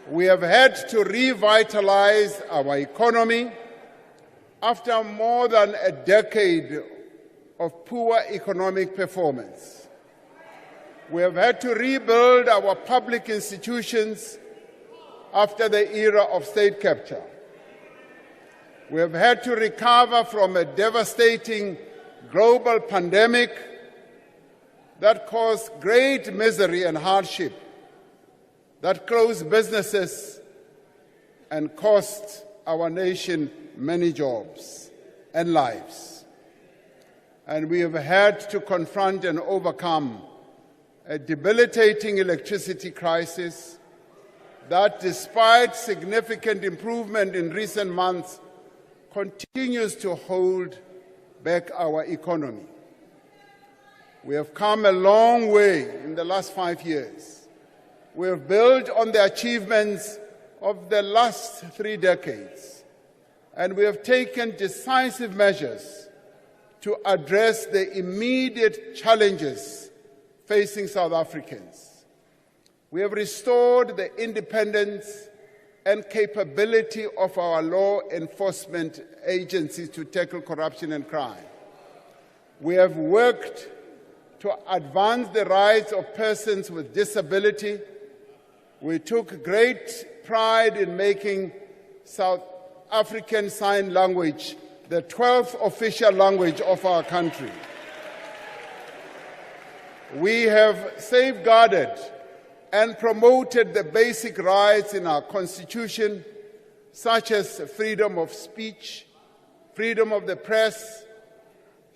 We have had to revitalize our economy after more than a decade of poor economic performance. We have had to rebuild our public institutions after the era of state capture. We have had to recover from a devastating global pandemic that caused great misery and hardship, that closed businesses and cost our nation many jobs and lives. And we have had to confront and overcome a debilitating electricity crisis that, despite significant improvement in recent months, continues to hold back our economy. We have come a long way in the last 5 years. We have built on the achievements of the last 3 decades, and we have taken decisive measures to address the immediate challenges facing South Africans. We have restored the independence and capability of our law enforcement agencies to tackle corruption and crime. We have worked to advance the rights of persons with disability. We took great pride in making South African Sign Language the 12th official language of our country. We have safeguarded and promoted the basic rights in our Constitution, such as freedom of speech, freedom of the press,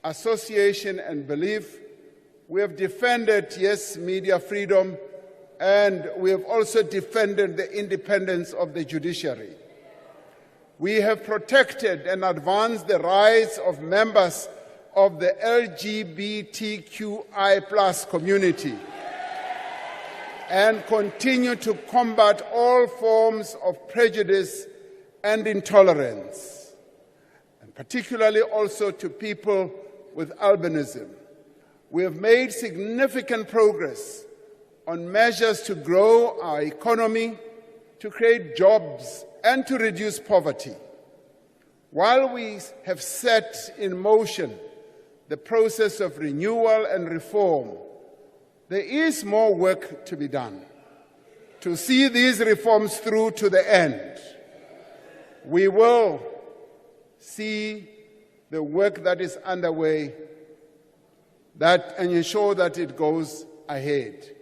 association and belief. We have defended, yes, media freedom, and we have also defended the independence of the judiciary. We have protected and advanced the rights of members of the LGBTQI+ community and continue to combat all forms of prejudice and intolerance, and particularly also to people with albinism. We have made significant progress on measures to grow our economy, to create jobs, and to reduce poverty. While we have set in motion the process of renewal and reform, there is more work to be done to see these reforms through to the end. We will see the work that is underway and ensure that it goes ahead.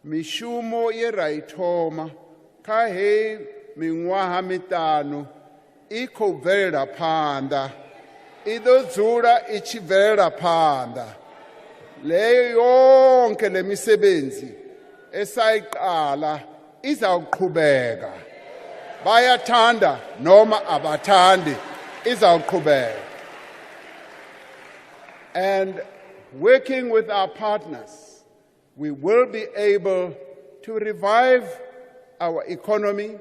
Mishumo iraithoma ka he mingwaha mitano iko bvelela phanḓa, i ḓo dzula i tshi bvelela phanḓa. Leyo yonke le misebenzi esayiqala izawuqhubeka. Bayathanda noma abathandi, izawuqhubeka. And working with our partners, we will be able to revive our economy.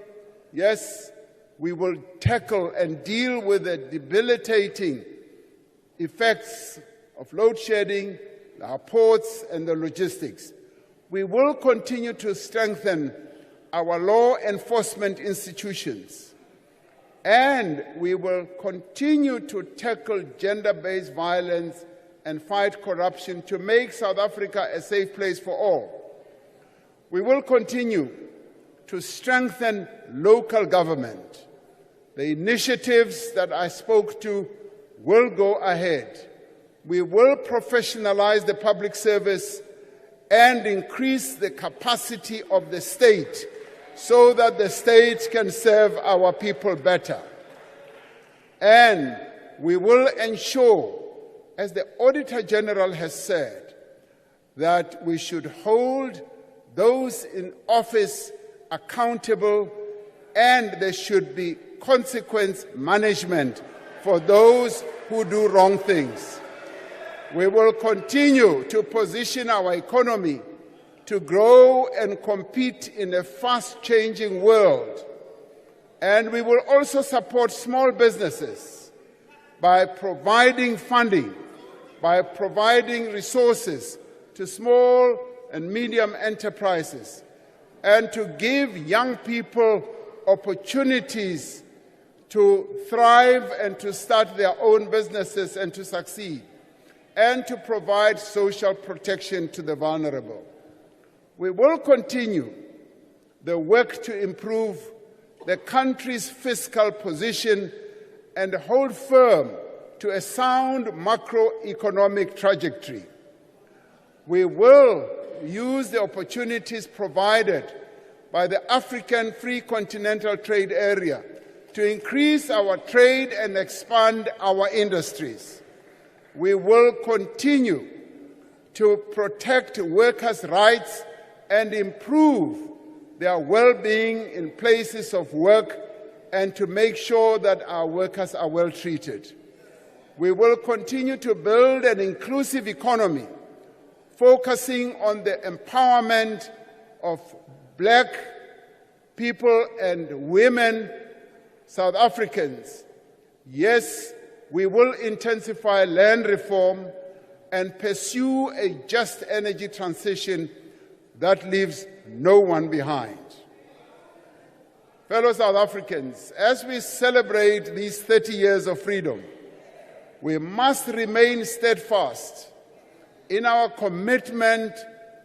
Yes, we will tackle and deal with the debilitating effects of load shedding, our ports and the logistics. We will continue to strengthen our law enforcement institutions, and we will continue to tackle gender-based violence and fight corruption to make South Africa a safe place for all. We will continue to strengthen local government. The initiatives that I spoke to will go ahead. We will professionalize the public service and increase the capacity of the state so that the state can serve our people better. And we will ensure, as the Auditor General has said, that we should hold those in office accountable and there should be consequence management for those who do wrong things. We will continue to position our economy to grow and compete in a fast-changing world. And we will also support small businesses by providing funding, by providing resources to small and medium enterprises, and to give young people opportunities to thrive and to start their own businesses and to succeed, and to provide social protection to the vulnerable. We will continue the work to improve the country's fiscal position and hold firm to a sound macroeconomic trajectory. We will use the opportunities provided by the African Free Continental Trade Area to increase our trade and expand our industries. We will continue to protect workers' rights and improve their well-being in places of work and to make sure that our workers are well treated. We will continue to build an inclusive economy, focusing on the empowerment of Black people and women, South Africans. Yes, we will intensify land reform and pursue a just energy transition that leaves no one behind. Fellow South Africans, as we celebrate these 30 years of freedom, we must remain steadfast in our commitment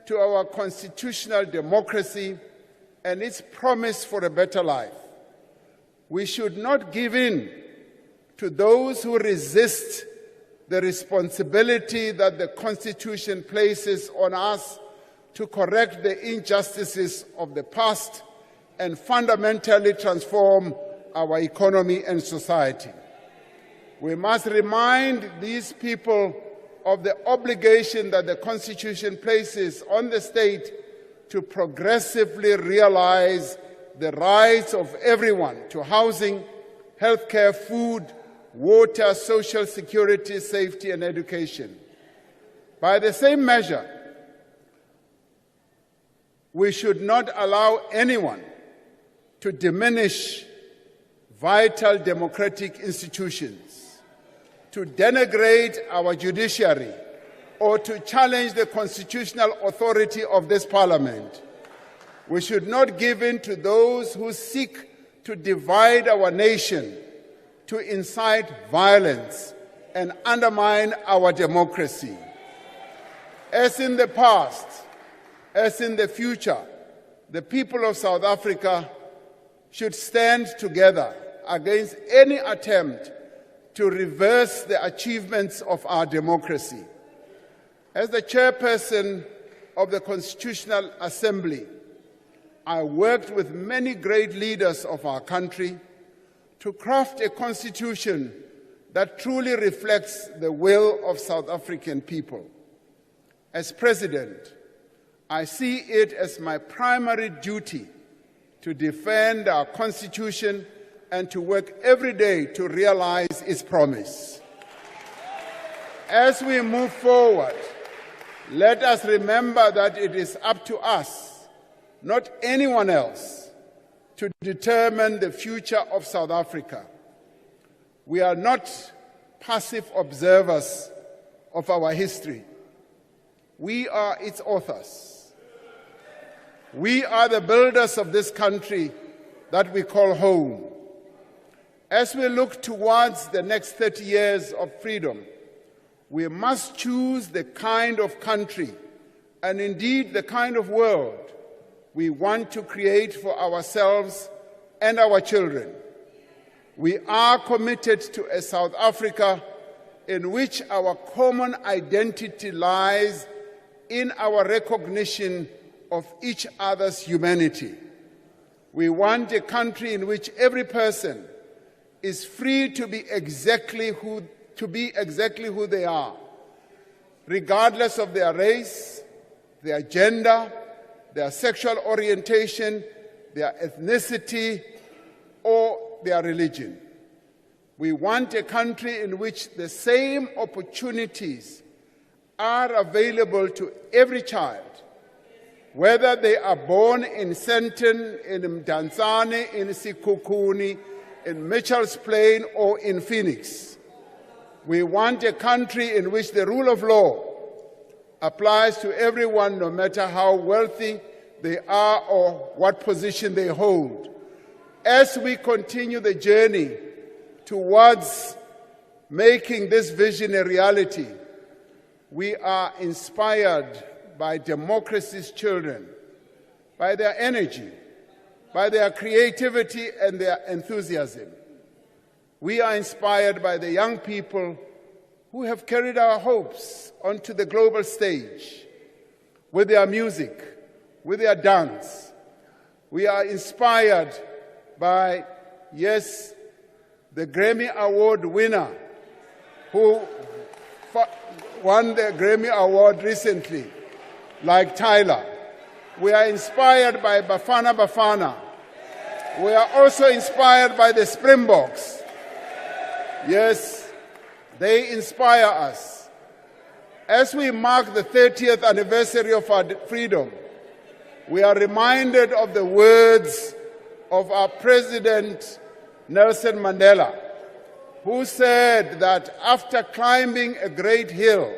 to our constitutional democracy and its promise for a better life. We should not give in to those who resist the responsibility that the Constitution places on us to correct the injustices of the past and fundamentally transform our economy and society. We must remind these people of the obligation that the Constitution places on the state to progressively realize the rights of everyone to housing, healthcare, food, water, social security, safety, and education. By the same measure, we should not allow anyone to diminish vital democratic institutions, to denigrate our judiciary, or to challenge the constitutional authority of this Parliament. We should not give in to those who seek to divide our nation, to incite violence and undermine our democracy. As in the past, as in the future, the people of South Africa should stand together against any attempt to reverse the achievements of our democracy. As the chairperson of the Constitutional Assembly, I worked with many great leaders of our country to craft a constitution that truly reflects the will of South African people. As president, I see it as my primary duty to defend our Constitution and to work every day to realize its promise. As we move forward, let us remember that it is up to us, not anyone else, to determine the future of South Africa. We are not passive observers of our history. We are its authors. We are the builders of this country that we call home. As we look towards the next 30 years of freedom, we must choose the kind of country and indeed the kind of world we want to create for ourselves and our children. We are committed to a South Africa in which our common identity lies in our recognition of each other's humanity. We want a country in which every person is free to be exactly who they are, regardless of their race, their gender, their sexual orientation, their ethnicity, or their religion. We want a country in which the same opportunities are available to every child, whether they are born in Sandton, in Mdantsane, in Sikukuni, in Mitchell's Plain, or in Phoenix. We want a country in which the rule of law applies to everyone, no matter how wealthy they are or what position they hold. As we continue the journey towards making this vision a reality, we are inspired by democracy's children, by their energy, by their creativity and their enthusiasm. We are inspired by the young people who have carried our hopes onto the global stage with their music, with their dance. We are inspired by, yes, the Grammy Award winner who won the Grammy Award recently, like Tyler. We are inspired by Bafana Bafana. We are also inspired by the Springboks. Yes, they inspire us. As we mark the 30th anniversary of our freedom, we are reminded of the words of our President Nelson Mandela, who said that after climbing a great hill,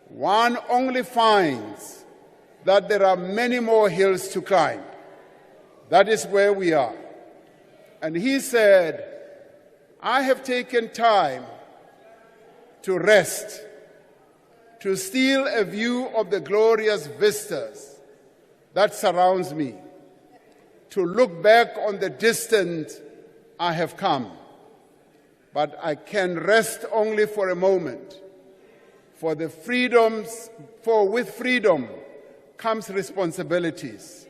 one only finds that there are many more hills to climb. That is where we are. And he said, I have taken time to rest, to steal a view of the glorious vistas that surrounds me, to look back on the distance I have come. But I can rest only for a moment, for with freedom comes responsibilities,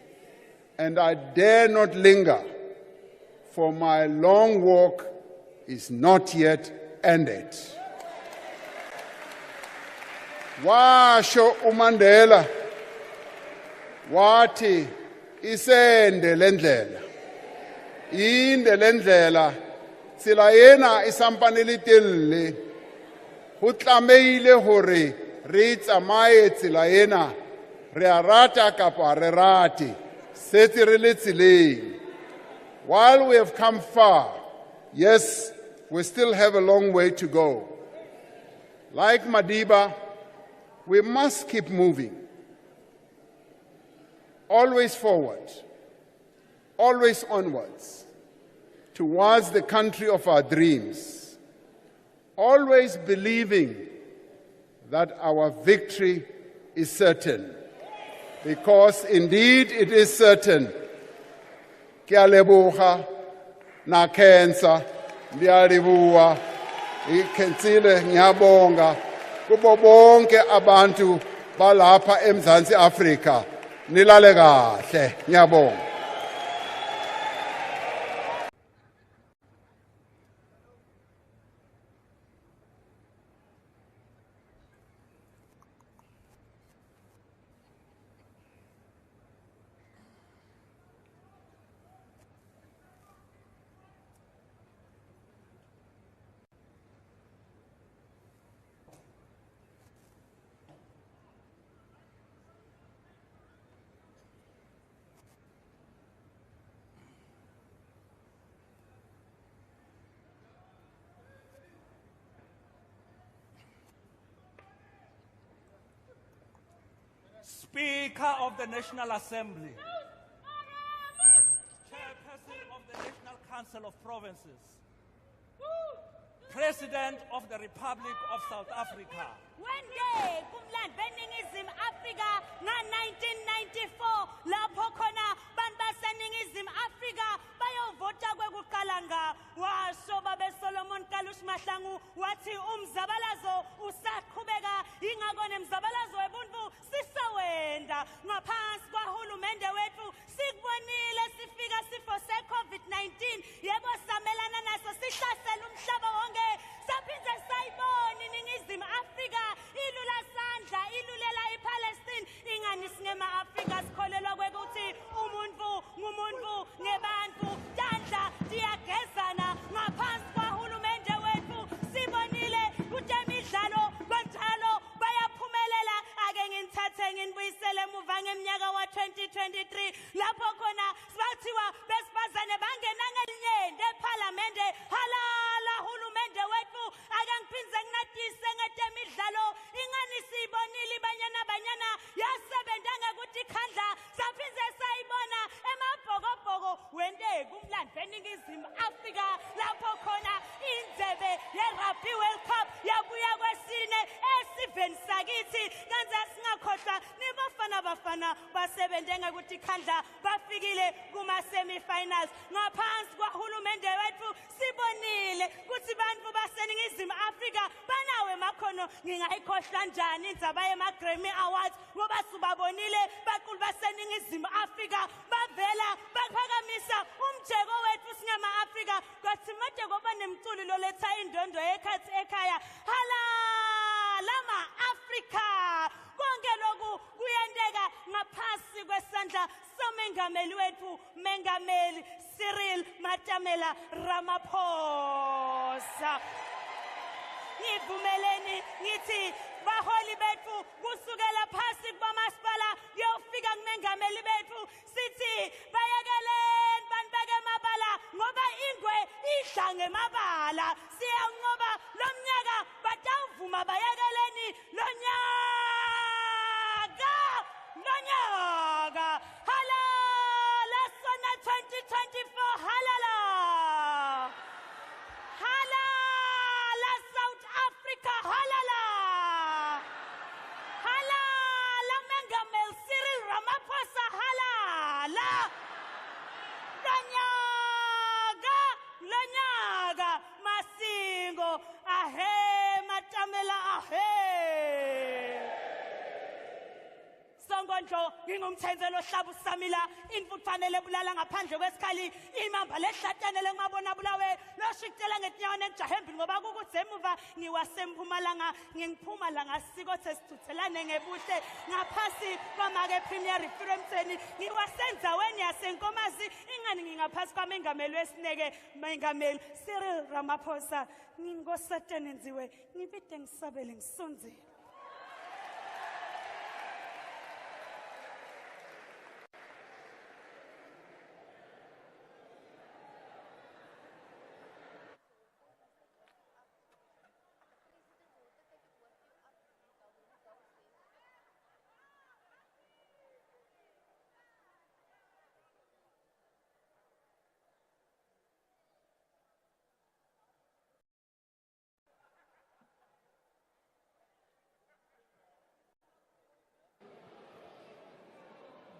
and I dare not linger, for my long walk is not yet ended. Washo uMandela wathi isende lendlela, inde lendlela tsela ena e sampane le telle, ho tlameile hore re tsamaye tsela ena, re a rata kapa re rate, setse re le tseleng. While we have come far, yes, we still have a long way to go. Like Madiba, we must keep moving. Always forward, always onwards, towards the country of our dreams. Always believing that our victory is certain. Because indeed it is certain. Ke a leboga na cancer, ndiyalibua, ikhensile ngiyabonga kubo bonke abantu balapha eMzantsi Afrika. Nilale kahle, ngiyabonga. Speaker of the National Assembly, Chairperson of the National Council of Provinces, President of the Republic of South Africa. One day, kumland beningizimu Afrika nga 1994 lapho khona bantu baseningizimu Afrika bayovota kwekuqala nga washo babe Solomon Kalush Mahlangu wathi umzabalazo usaqhubeka ingakho nemzabalazo webuntu sisawenda ngaphansi kwahulumende wethu sikubonile sifika sifo se-COVID-19 yebo samelana naso sihlasela umhlaba wonke saphinde sayibona iningizimu Afrika ilula sandla ilulela iPalestine ingani singema Afrika sikholelwa kwekuthi umuntu ngumuntu ngebantu tandla ngithe nginibuyisele emuva ngeminyaka wa-2023 lapho khona bathiwa besifazane bangena ngelinyende ephalamende. Halala hulumende wethu, ake ngiphindze nginatise ngetemidlalo. Ingani siyibonile ibanyana yasebenza ngekuthi khandla, saphindze sayibona emabhokobhoko wenteke umlando eNingizimu Afrika lapho khona indlebe ye-Rugby World Cup yabuya kwesine esiveni sakithi. Kanti singakhohlwa nibafana basebenze ngekuthi khandla bafikile kuma-semi-finals. Ngaphansi kwahulumende wethu sibonile ukuthi bantu baseNingizimu Afrika banawo emakhono. Ngingayikhohlwa njani indzaba yema-Grammy Awards ngoba sibabonile baculi baseNingizimu Afrika bavela baphakamisa umjeko wethu singama-Afrika. Kwathi manje ngoba nemculi loletha indondo yekhathi ekhaya. Halala ma-Afrika, konke lokhu kuyenteka ngaphansi kwesandla somengameli wethu, Mengameli Cyril Matamela Ramaphosa. Ngivumeleni ngithi baholi bethu kusukela phasi kwamasipala kuyofika kumengameli bethu sithi bayekeleni banibeke emabala ngoba ingwe idla ngemabala. Siyanqoba lo mnyaka batawuvuma bayekeleni lo nyaka. Halala SONA 2024, halala. Halala South Africa, halala. Halala Mengameli Cyril Ramaphosa, halala. Lonyaka Masingo, ahe Matamela, ahe. Songondlo ngingumthenzelo hlabu samila imfuthane lebulala ngaphandle kwesikhali imamba lehlatane lengabona bulawe loshikitela ngetinyawo nejahembi ngoba kukuthi emuva ngiwasempumalanga ngingiphumalanga siko sesithuthelane ngebuhle ngaphansi kwamake premier referendumseni ngiwasenzaweni yasenkomazi ingani ngingaphansi kwamengameli wesineke Mengameli Cyril Ramaphosa. Ngingosatane nziwe ngibide ngisabele ngisonzele.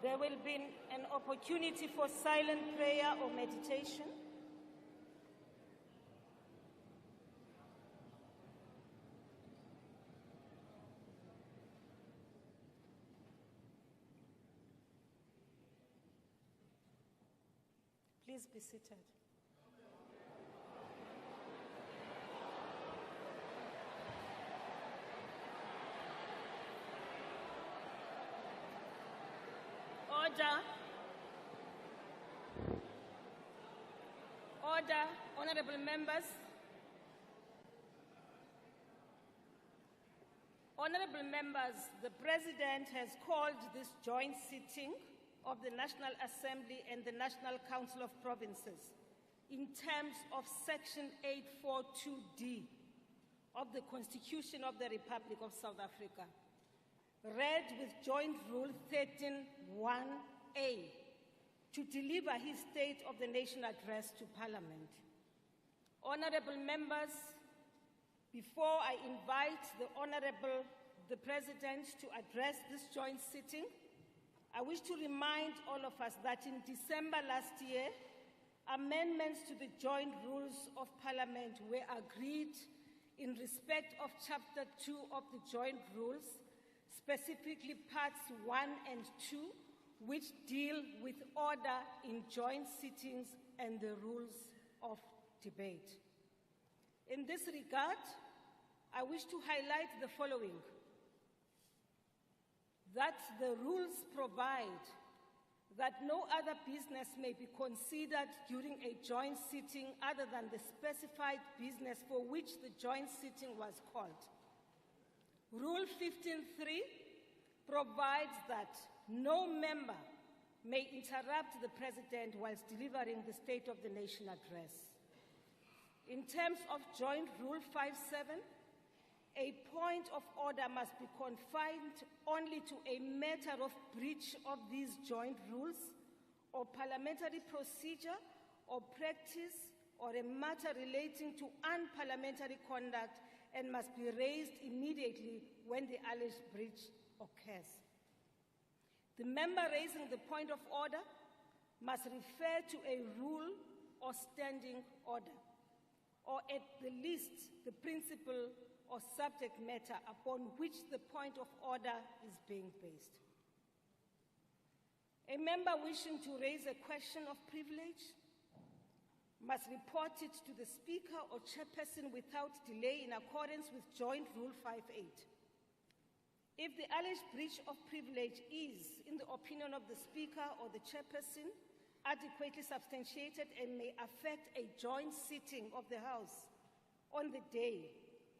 There will be an opportunity for silent prayer or meditation. Please be seated. Order, honorable members. Honorable members, the President has called this joint sitting of the National Assembly and the National Council of Provinces in terms of Section 842D of the Constitution of the Republic of South Africa, read with Joint Rule 13(1)(a), to deliver his State of the Nation address to Parliament. Honorable members, before I invite the President to address this joint sitting, I wish to remind all of us that in December last year, amendments to the Joint Rules of Parliament were agreed in respect of Chapter 2 of the Joint Rules, specifically Parts 1 and 2, which deal with order in joint sittings and the rules of debate. In this regard, I wish to highlight the following: that the rules provide that no other business may be considered during a joint sitting other than the specified business for which the joint sitting was called. Rule 15(3) provides that no member may interrupt the President whilst delivering the State of the Nation address. In terms of Joint Rule 57, a point of order must be confined only to a matter of breach of these joint rules or parliamentary procedure or practice or a matter relating to unparliamentary conduct and must be raised immediately when the alleged breach occurs. The member raising the point of order must refer to a rule or standing order, or at the least the principle or subject matter upon which the point of order is being based. A member wishing to raise a question of privilege must report it to the Speaker or Chairperson without delay in accordance with Joint Rule 58. If the alleged breach of privilege is, in the opinion of the Speaker or the Chairperson, adequately substantiated and may affect a joint sitting of the House on the day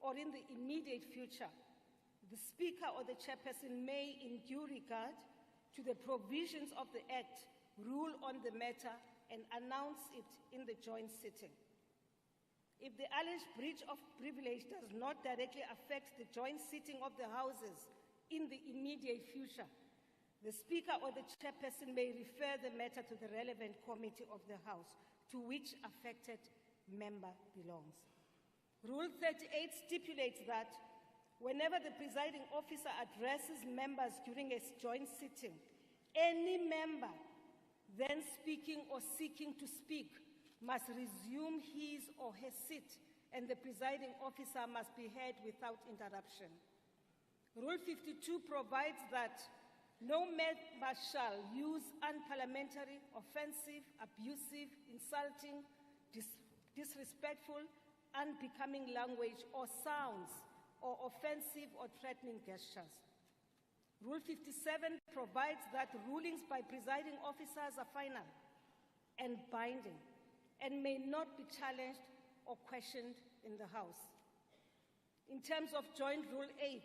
or in the immediate future, the Speaker or the Chairperson may, in due regard to the provisions of the Act, rule on the matter and announce it in the joint sitting. If the alleged breach of privilege does not directly affect the joint sitting of the Houses in the immediate future, the Speaker or the Chairperson may refer the matter to the relevant committee of the House to which affected member belongs. Rule 38 stipulates that whenever the presiding officer addresses members during a joint sitting, any member then speaking or seeking to speak must resume his or her seat, and the presiding officer must be heard without interruption. Rule 52 provides that no member shall use unparliamentary, offensive, abusive, insulting, disrespectful, unbecoming language or sounds or offensive or threatening gestures. Rule 57 provides that rulings by presiding officers are final and binding and may not be challenged or questioned in the House. In terms of Joint Rule 8,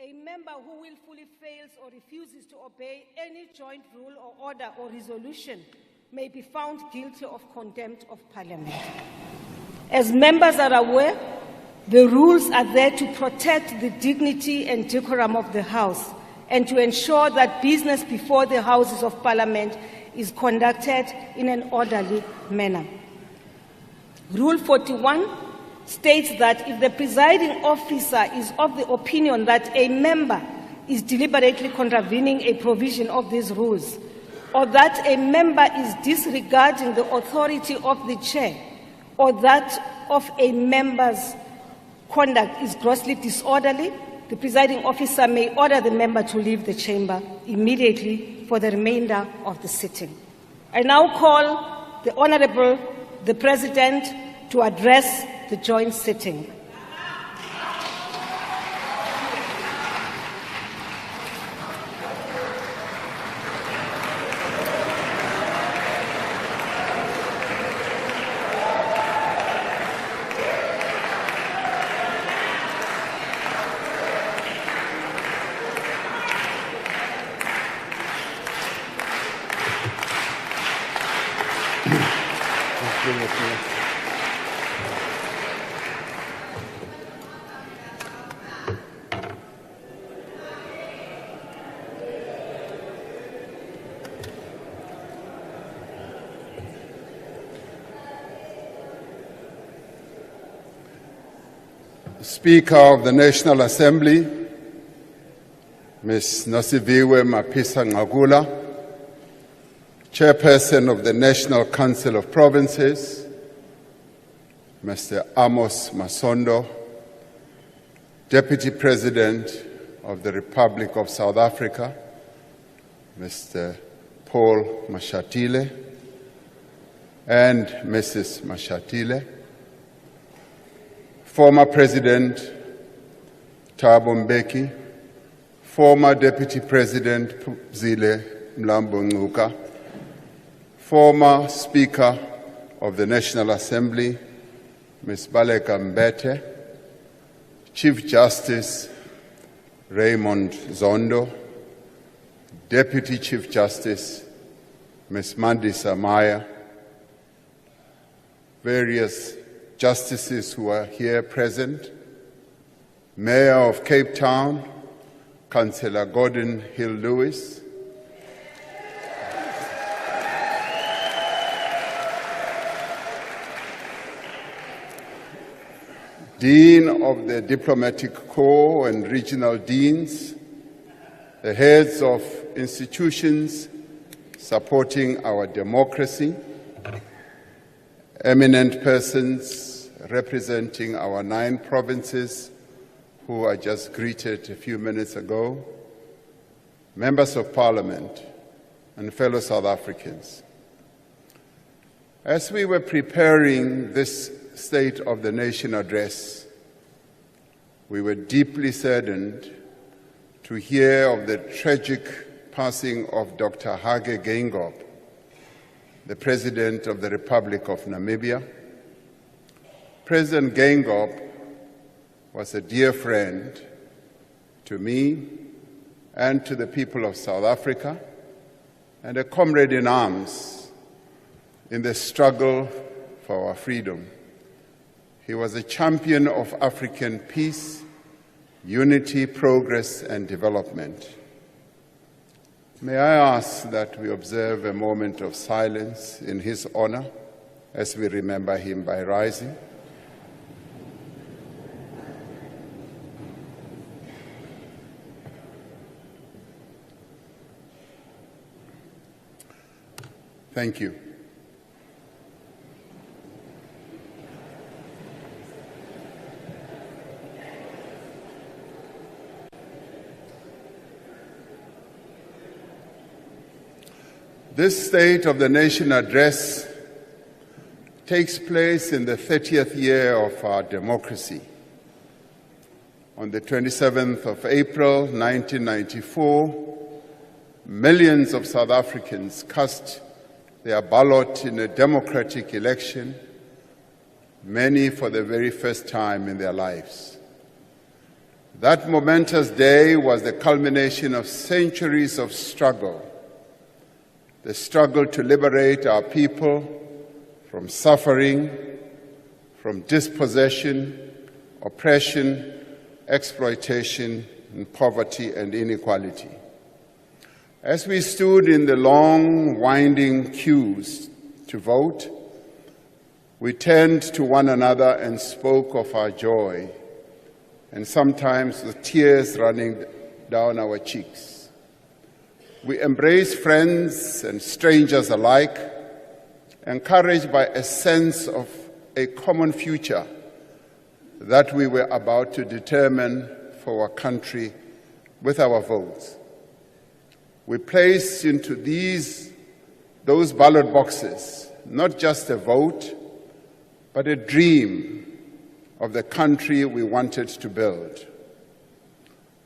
a member who willfully fails or refuses to obey any joint rule or order or resolution may be found guilty of contempt of Parliament. As members are aware, the rules are there to protect the dignity and decorum of the House and to ensure that business before the Houses of Parliament is conducted in an orderly manner. Rule 41 states that if the presiding officer is of the opinion that a member is deliberately contravening a provision of these rules, or that a member is disregarding the authority of the chair, or that of a member's conduct is grossly disorderly, the presiding officer may order the member to leave the chamber immediately for the remainder of the sitting. I now call the Honourable the President to address the joint sitting. Speaker of the National Assembly, Ms. Nosiviwe Mapisa-Nqakula, Chairperson of the National Council of Provinces, Mr. Amos Masondo, Deputy President of the Republic of South Africa, Mr. Paul Mashatile, and Mrs. Mashatile, former President Thabo Mbeki, former Deputy President Zile Mlambo Ngcuka, former Speaker of the National Assembly, Ms. Baleka Mbete, Chief Justice Raymond Zondo, Deputy Chief Justice, Ms. Mandisa Maya, various justices who are here present, Mayor of Cape Town, Councillor Gordon Hill-Lewis, Dean of the Diplomatic Corps and Regional Deans, the heads of institutions supporting our democracy, eminent persons representing our 9 provinces who I just greeted a few minutes ago, members of Parliament, and fellow South Africans. As we were preparing this State of the Nation address, we were deeply saddened to hear of the tragic passing of Dr. Hage Geingob, the President of the Republic of Namibia. President Geingob was a dear friend to me and to the people of South Africa, and a comrade in arms in the struggle for our freedom. He was a champion of African peace, unity, progress, and development. May I ask that we observe a moment of silence in his honor as we remember him by rising. Thank you. This State of the Nation address takes place in the 30th year of our democracy. On the 27th of April, 1994, millions of South Africans cast their ballot in a democratic election, many for the very first time in their lives. That momentous day was the culmination of centuries of struggle, the struggle to liberate our people from suffering, from dispossession, oppression, exploitation, and poverty and inequality. As we stood in the long, winding queues to vote, we turned to one another and spoke of our joy, and sometimes with tears running down our cheeks. We embraced friends and strangers alike, encouraged by a sense of a common future that we were about to determine for our country with our votes. We placed into those ballot boxes not just a vote, but a dream of the country we wanted to build.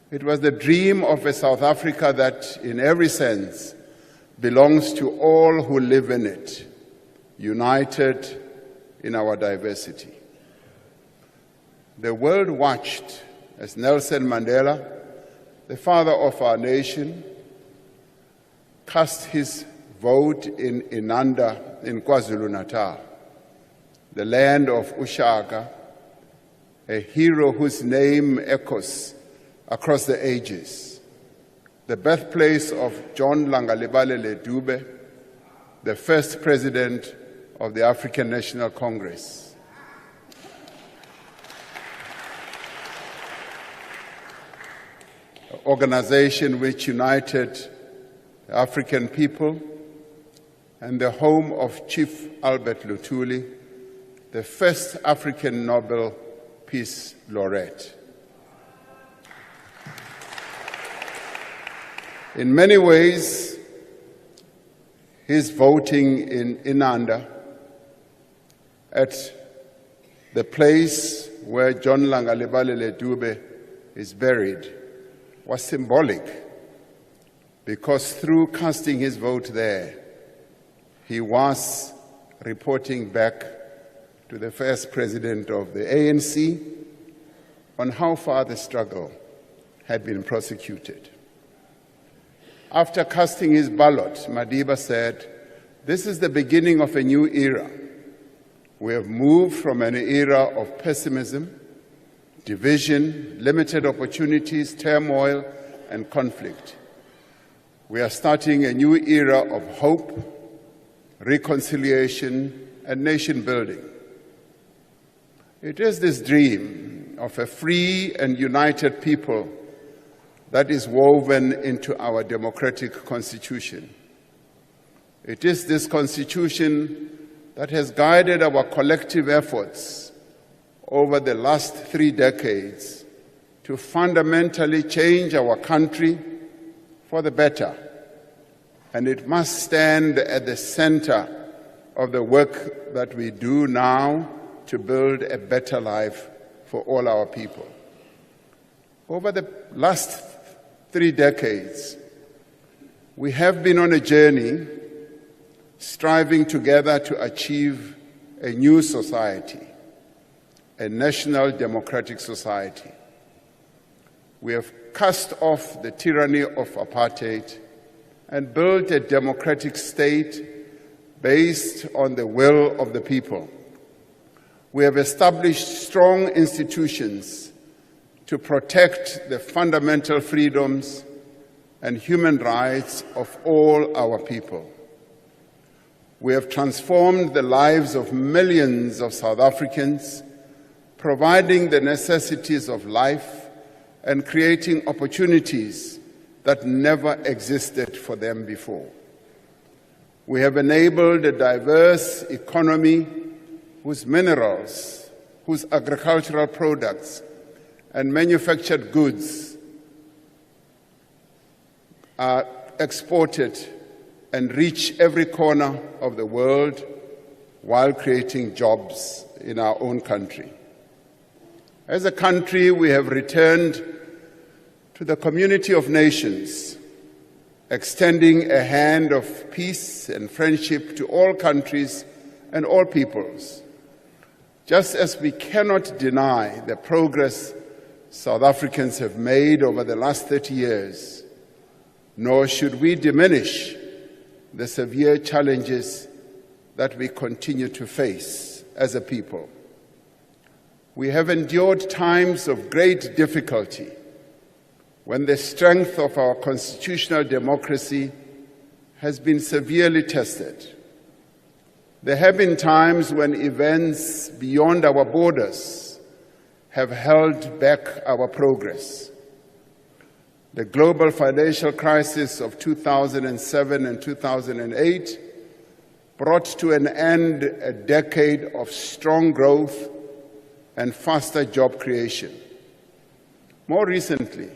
It was the dream of a South Africa that, in every sense, belongs to all who live in it, united in our diversity. The world watched as Nelson Mandela, the father of our nation, cast his vote in Inanda in KwaZulu-Natal, the land of Ushaka, a hero whose name echoes across the ages, the birthplace of John Langalibalele Dube, the first president of the African National Congress. An organization which united the African people and the home of Chief Albert Luthuli, the first African Nobel Peace Laureate. In many ways, his voting in Inanda, at the place where John Langalibalele Dube is buried, was symbolic, because through casting his vote there, he was reporting back to the first president of the ANC on how far the struggle had been prosecuted. After casting his ballot, Madiba said, "This is the beginning of a new era. We have moved from an era of pessimism, division, limited opportunities, turmoil, and conflict. We are starting a new era of hope, reconciliation, and nation building. It is this dream of a free and united people that is woven into our democratic constitution. It is this constitution that has guided our collective efforts over the last 3 decades to fundamentally change our country for the better, and it must stand at the center of the work that we do now to build a better life for all our people. Over the last 3 decades, we have been on a journey striving together to achieve a new society, a national democratic society. We have cast off the tyranny of apartheid and built a democratic state based on the will of the people. We have established strong institutions to protect the fundamental freedoms and human rights of all our people. We have transformed the lives of millions of South Africans, providing the necessities of life and creating opportunities that never existed for them before. We have enabled a diverse economy whose minerals, whose agricultural products, and manufactured goods are exported and reach every corner of the world while creating jobs in our own country. As a country, we have returned to the community of nations, extending a hand of peace and friendship to all countries and all peoples. Just as we cannot deny the progress South Africans have made over the last 30 years, nor should we diminish the severe challenges that we continue to face as a people. We have endured times of great difficulty when the strength of our constitutional democracy has been severely tested. There have been times when events beyond our borders have held back our progress. The global financial crisis of 2007 and 2008 brought to an end a decade of strong growth and faster job creation. More recently,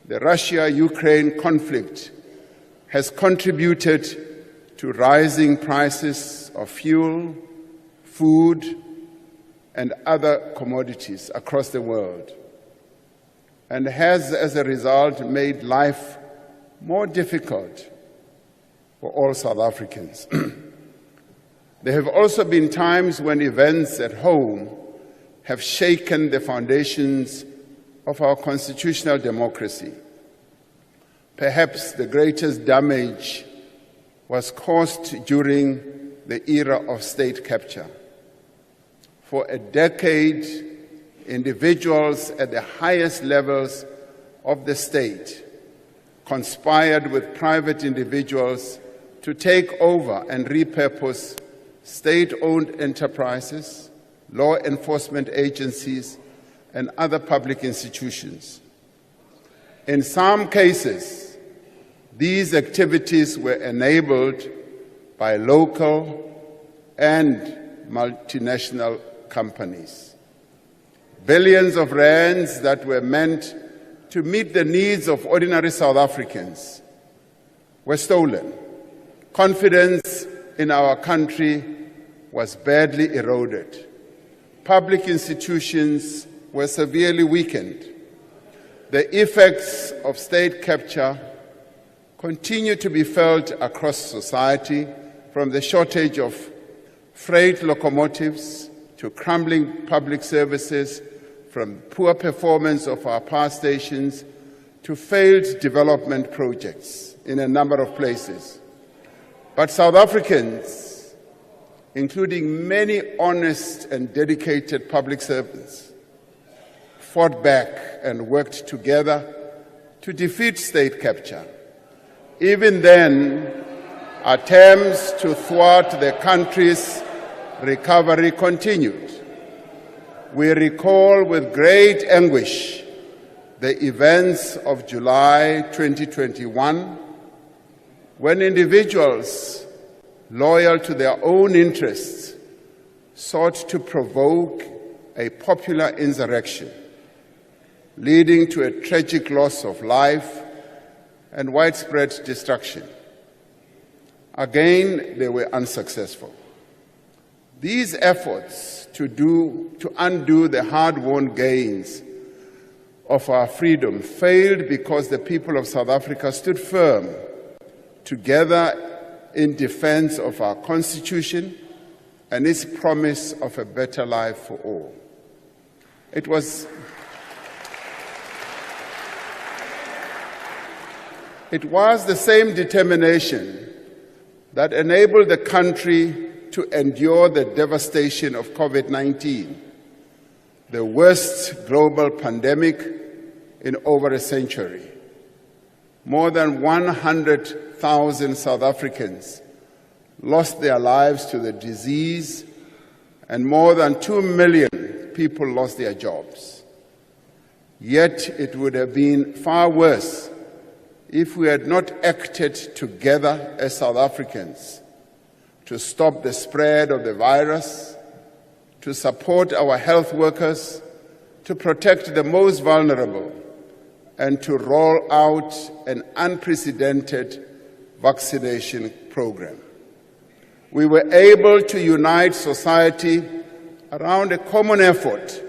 the Russia-Ukraine conflict has contributed to rising prices of fuel, food, and other commodities across the world, and has, as a result, made life more difficult for all South Africans. There have also been times when events at home have shaken the foundations of our constitutional democracy. Perhaps the greatest damage was caused during the era of state capture. For a decade, individuals at the highest levels of the state conspired with private individuals to take over and repurpose state-owned enterprises, law enforcement agencies, and other public institutions. In some cases, these activities were enabled by local and multinational companies. Billions of rands that were meant to meet the needs of ordinary South Africans were stolen. Confidence in our country was badly eroded. Public institutions were severely weakened. The effects of state capture continue to be felt across society, from the shortage of freight locomotives to crumbling public services, from poor performance of our power stations to failed development projects in a number of places. But South Africans, including many honest and dedicated public servants, fought back and worked together to defeat state capture. Even then, attempts to thwart the country's recovery continued. We recall with great anguish the events of July 2021, when individuals loyal to their own interests sought to provoke a popular insurrection, leading to a tragic loss of life and widespread destruction. Again, they were unsuccessful. These efforts to undo the hard-won gains of our freedom failed because the people of South Africa stood firm together in defense of our Constitution and its promise of a better life for all. It was the same determination that enabled the country to endure the devastation of COVID-19, the worst global pandemic in over a century. More than 100,000 South Africans lost their lives to the disease, and more than 2 million people lost their jobs. Yet it would have been far worse if we had not acted together as South Africans to stop the spread of the virus, to support our health workers, to protect the most vulnerable, and to roll out an unprecedented vaccination program. We were able to unite society around a common effort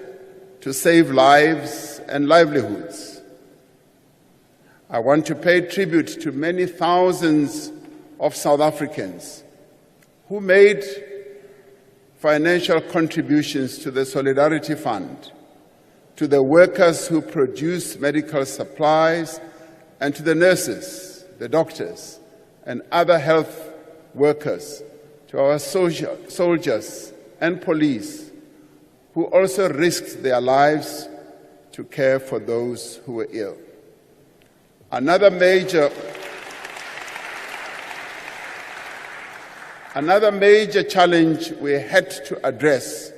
to save lives and livelihoods. I want to pay tribute to many thousands of South Africans who made financial contributions to the Solidarity Fund, to the workers who produce medical supplies, and to the nurses, the doctors, and other health workers, to our soldiers and police, who also risked their lives to care for those who were ill. Another major challenge we had to address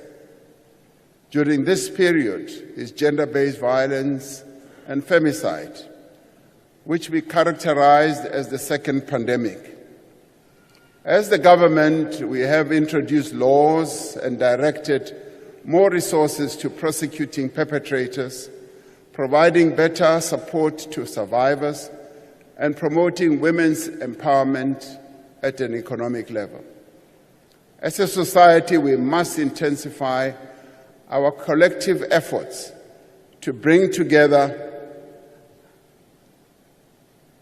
during this period is gender-based violence and femicide, which we characterized as the second pandemic. As the government, we have introduced laws and directed more resources to prosecuting perpetrators, providing better support to survivors, and promoting women's empowerment at an economic level. As a society, we must intensify our collective efforts to bring together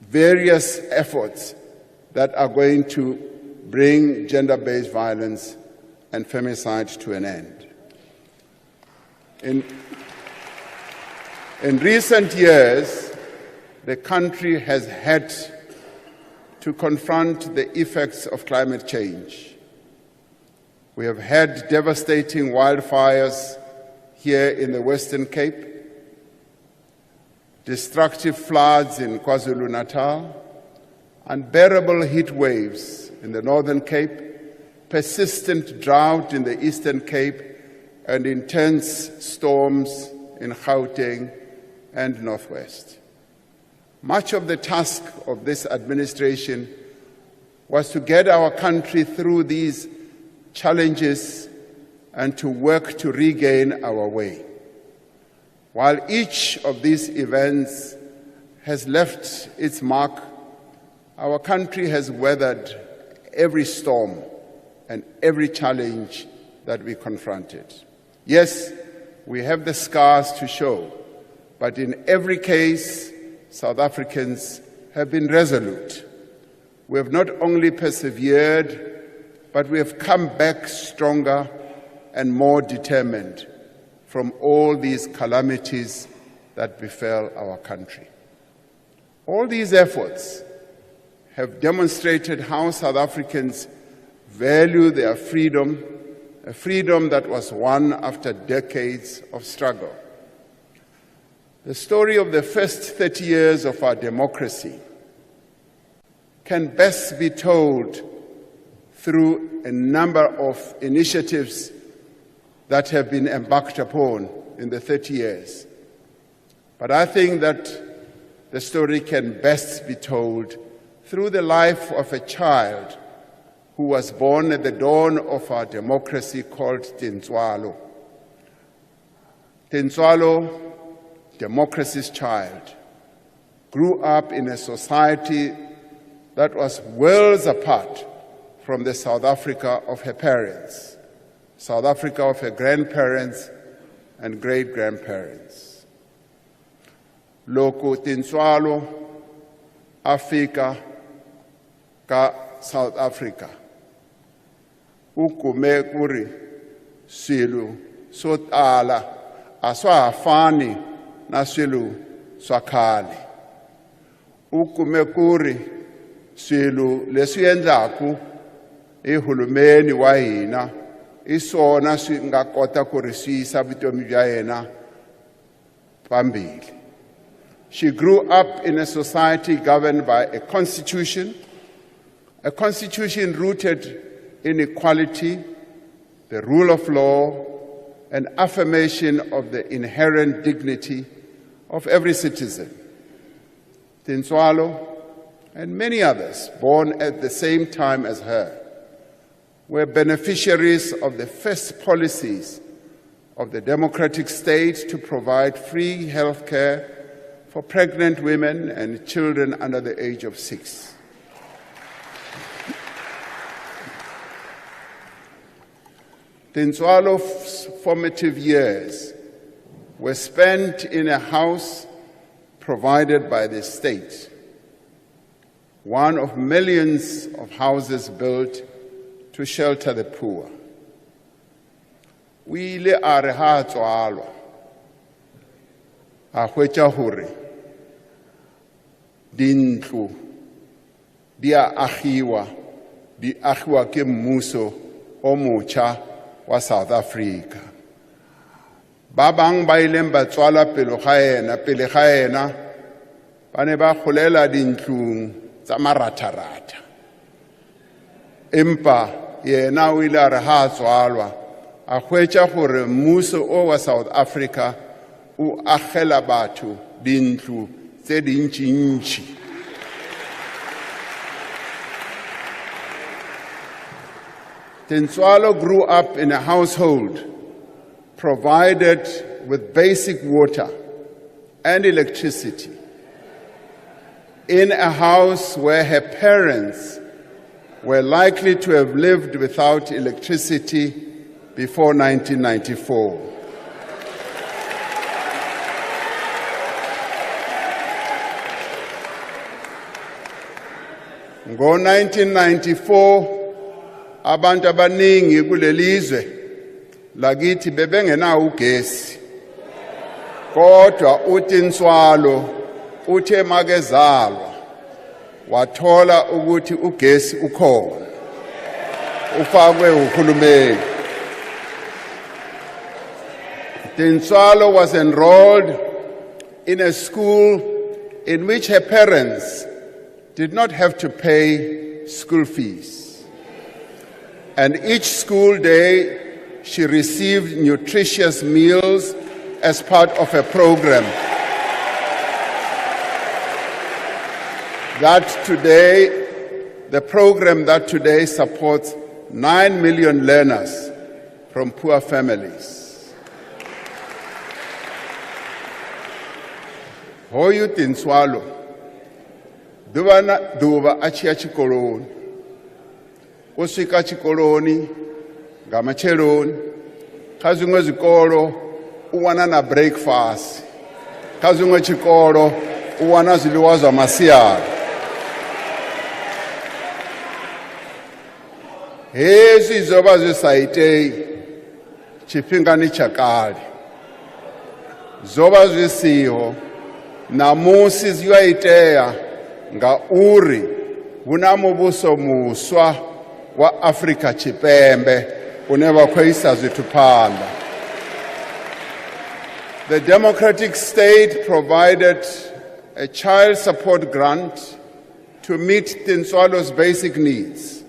various efforts that are going to bring gender-based violence and femicide to an end. In recent years, the country has had to confront the effects of climate change. We have had devastating wildfires here in the Western Cape, destructive floods in KwaZulu-Natal, unbearable heat waves in the Northern Cape, persistent drought in the Eastern Cape, and intense storms in Gauteng and Northwest. Much of the task of this administration was to get our country through these challenges and to work to regain our way. While each of these events has left its mark, our country has weathered every storm and every challenge that we confronted. Yes, we have the scars to show, but in every case, South Africans have been resolute. We have not only persevered, but we have come back stronger and more determined from all these calamities that befell our country. All these efforts have demonstrated how South Africans value their freedom, a freedom that was won after decades of struggle. The story of the first 30 years of our democracy can best be told through a number of initiatives that have been embarked upon in the 30 years. But I think that the story can best be told through the life of a child who was born at the dawn of our democracy called Tintswalo. Tintswalo, democracy's child, grew up in a society that was worlds apart from the South Africa of her parents, South Africa of her grandparents and great-grandparents. Loko Tintswalo afika ka South Africa, ukume kuri swilo swo tala a swa ha fani na swilo swa khale. Ukume kuri swilo leswi endlaku hulumeni wa hina I SONA swi nga kota ku ri swi yisa vutomi bya yena pambili. She grew up in a society governed by a constitution rooted in equality, the rule of law, and affirmation of the inherent dignity of every citizen. Tintswalo and many others born at the same time as her were beneficiaries of the first policies of the democratic state to provide free health care for pregnant women and children under the age of 6. Tintswalo's formative years were spent in a house provided by the state, one of millions of houses built to shelter the poor. O ile a re ha tswalwa a hwetša hore dintlo di a agiwa ke mmuso o motjha wa South Africa. Ba bang ba ileng ba tswala pele ga ena ba ne ba golela dintlong tsa maratharata. Empa yena o ile a re ha tswalwa a hwetša gore mmuso o wa South Africa o agela batho dintlo tse dintšintši. Tintswalo grew up in a household provided with basic water and electricity, in a house where her parents were likely to have lived without electricity before 1994. Ngo-1994, abantu abaningi kulelizwe lakithi bebengenawo ugesi. Kodwa uTintswalo uthe makezalwa wathola ukuthi ugesi ukhona. Ufakwe uhulumeni. Tintswalo was enrolled in a school in which her parents did not have to pay school fees. And each school day, she received nutritious meals as part of a program that today supports 9 million learners from poor families. Hoyu Tintswalo duva achia chikoloni. Usika chikoloni ngamacheloni. Kazungwe zikolo uwana na breakfast. Kazungwe chikolo uwana ziliwa za masiyari. Hezi zoba zisaitei chipingani chakali. Zoba zisiho namusi ziwaitea nga uri bunamubuso muswa wa Afrika Chipembe uneva khoisa zwithu phanḓa. The democratic state provided a child support grant to meet Tintswalo's basic needs.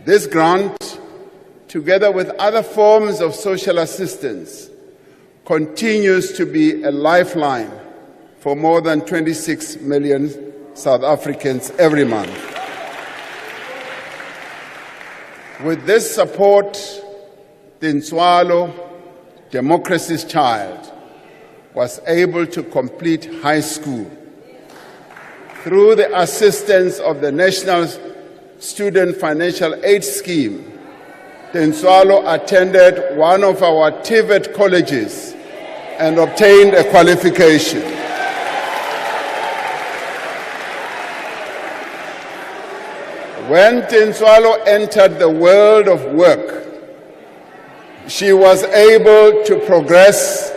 This grant, together with other forms of social assistance, continues to be a lifeline for more than 26 million South Africans every month. With this support, Tintswalo, democracy's child, was able to complete high school. Through the assistance of the National Student Financial Aid Scheme, Tintswalo attended one of our TVET colleges and obtained a qualification. When Tintswalo entered the world of work, she was able to progress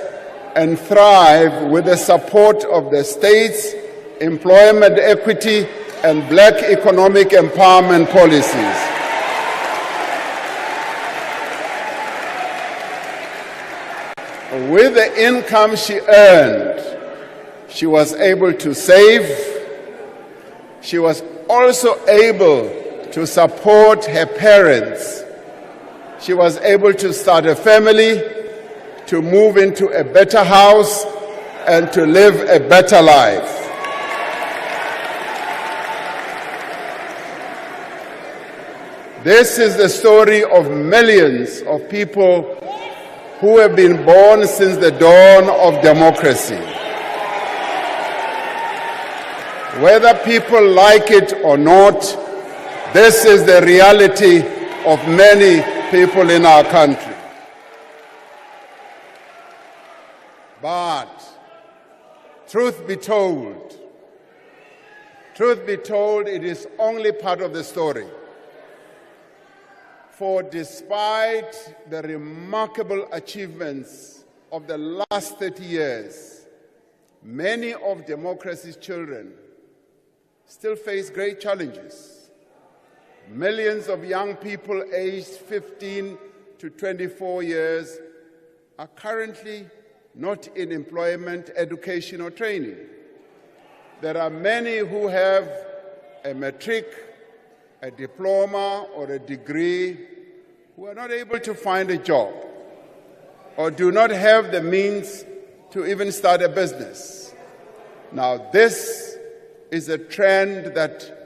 and thrive with the support of the state's employment equity and black economic empowerment policies. With the income she earned, she was able to save. She was also able to support her parents. She was able to start a family, to move into a better house, and to live a better life. This is the story of millions of people who have been born since the dawn of democracy. Whether people like it or not, this is the reality of many people in our country. But truth be told, it is only part of the story. For despite the remarkable achievements of the last 30 years, many of democracy's children still face great challenges. Millions of young people aged 15 to 24 years are currently not in employment, education, or training. There are many who have a matric, a diploma, or a degree who are not able to find a job or do not have the means to even start a business. Now, this is a trend that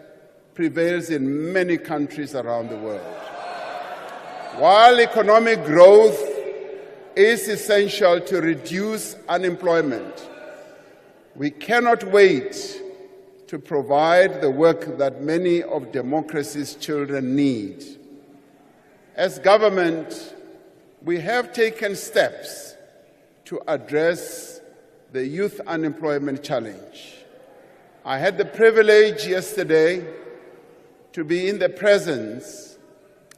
prevails in many countries around the world. While economic growth is essential to reduce unemployment, we cannot wait to provide the work that many of democracy's children need. As government, we have taken steps to address the youth unemployment challenge. I had the privilege yesterday to be in the presence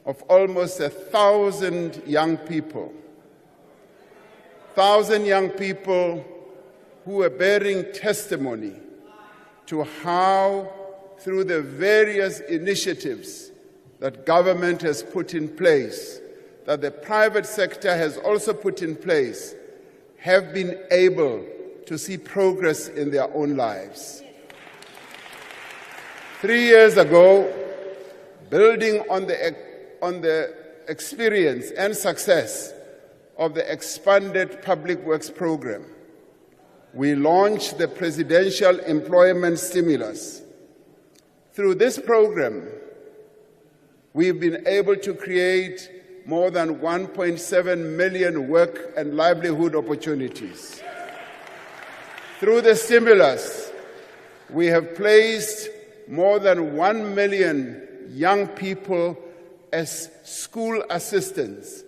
of almost 1,000 young people. 1,000 young people who are bearing testimony to how, through the various initiatives that government has put in place, that the private sector has also put in place, have been able to see progress in their own lives. 3 years ago, building on the experience and success of the expanded Public Works Program, we launched the Presidential Employment Stimulus. Through this program, we've been able to create more than 1.7 million work and livelihood opportunities. Through the stimulus, we have placed more than 1 million young people as school assistants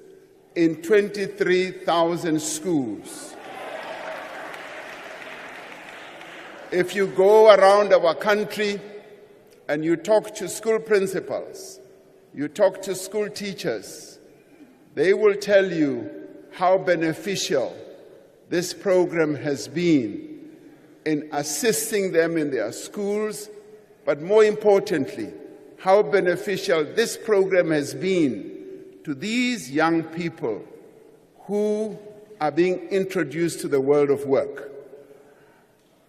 in 23,000 schools. If you go around our country and you talk to school principals, you talk to school teachers, they will tell you how beneficial this program has been in assisting them in their schools, but more importantly, how beneficial this program has been to these young people who are being introduced to the world of work.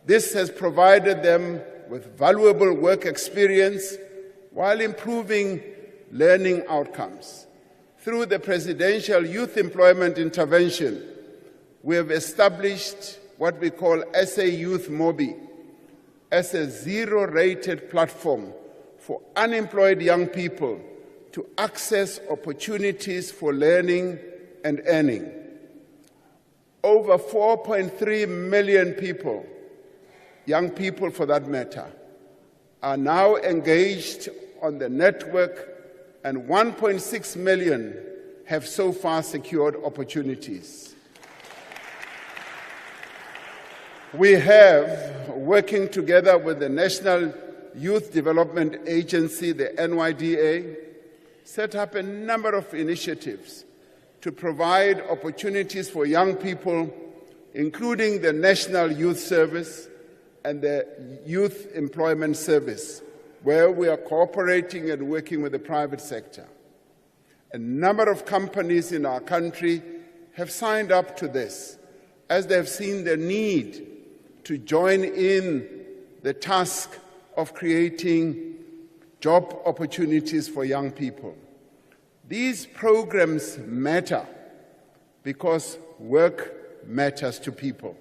This has provided them with valuable work experience while improving learning outcomes. Through the Presidential Youth Employment Intervention, we have established what we call SA Youth Mobi as a zero-rated platform for unemployed young people to access opportunities for learning and earning. Over 4.3 million people, young people for that matter, are now engaged on the network, and 1.6 million have so far secured opportunities. We have, working together with the National Youth Development Agency, the NYDA, set up a number of initiatives to provide opportunities for young people, including the National Youth Service and the Youth Employment Service, where we are cooperating and working with the private sector. A number of companies in our country have signed up to this, as they have seen the need to join in the task of creating job opportunities for young people. These programs matter because work matters to people.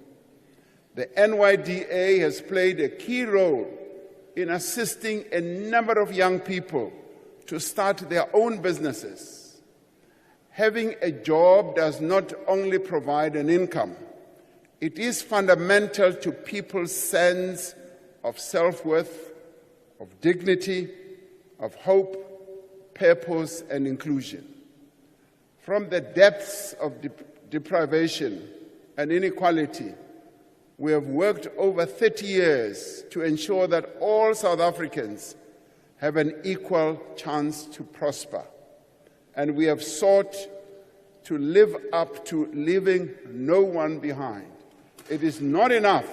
The NYDA has played a key role in assisting a number of young people to start their own businesses. Having a job does not only provide an income, it is fundamental to people's sense of self-worth, of dignity, of hope, purpose, and inclusion. From the depths of deprivation and inequality, we have worked over 30 years to ensure that all South Africans have an equal chance to prosper. And we have sought to live up to leaving no one behind. It is not enough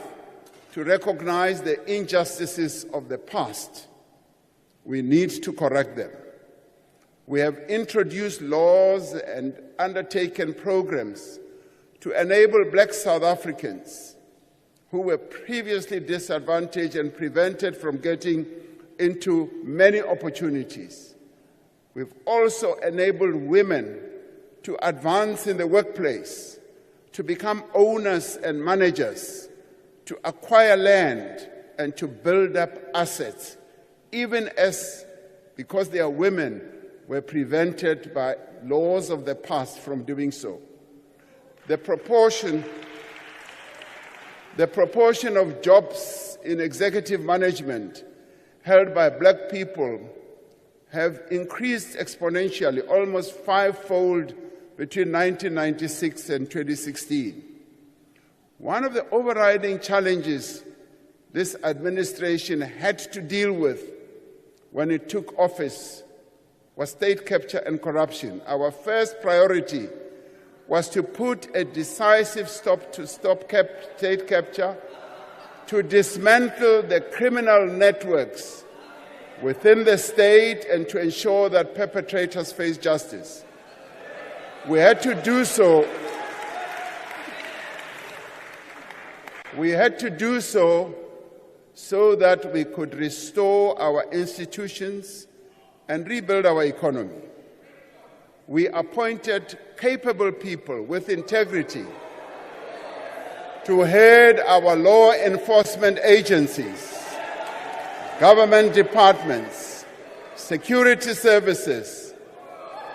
to recognize the injustices of the past. We need to correct them. We have introduced laws and undertaken programs to enable Black South Africans who were previously disadvantaged and prevented from getting into many opportunities. We've also enabled women to advance in the workplace, to become owners and managers, to acquire land and to build up assets, even as, because they are women, were prevented by laws of the past from doing so. The proportion of jobs in executive management held by Black people have increased exponentially, almost fivefold between 1996 and 2016. One of the overriding challenges this administration had to deal with when it took office was state capture and corruption. Our first priority was to put a decisive stop to state capture, to dismantle the criminal networks within the state and to ensure that perpetrators face justice. We had to do so. So that we could restore our institutions and rebuild our economy. We appointed capable people with integrity to head our law enforcement agencies, government departments, security services,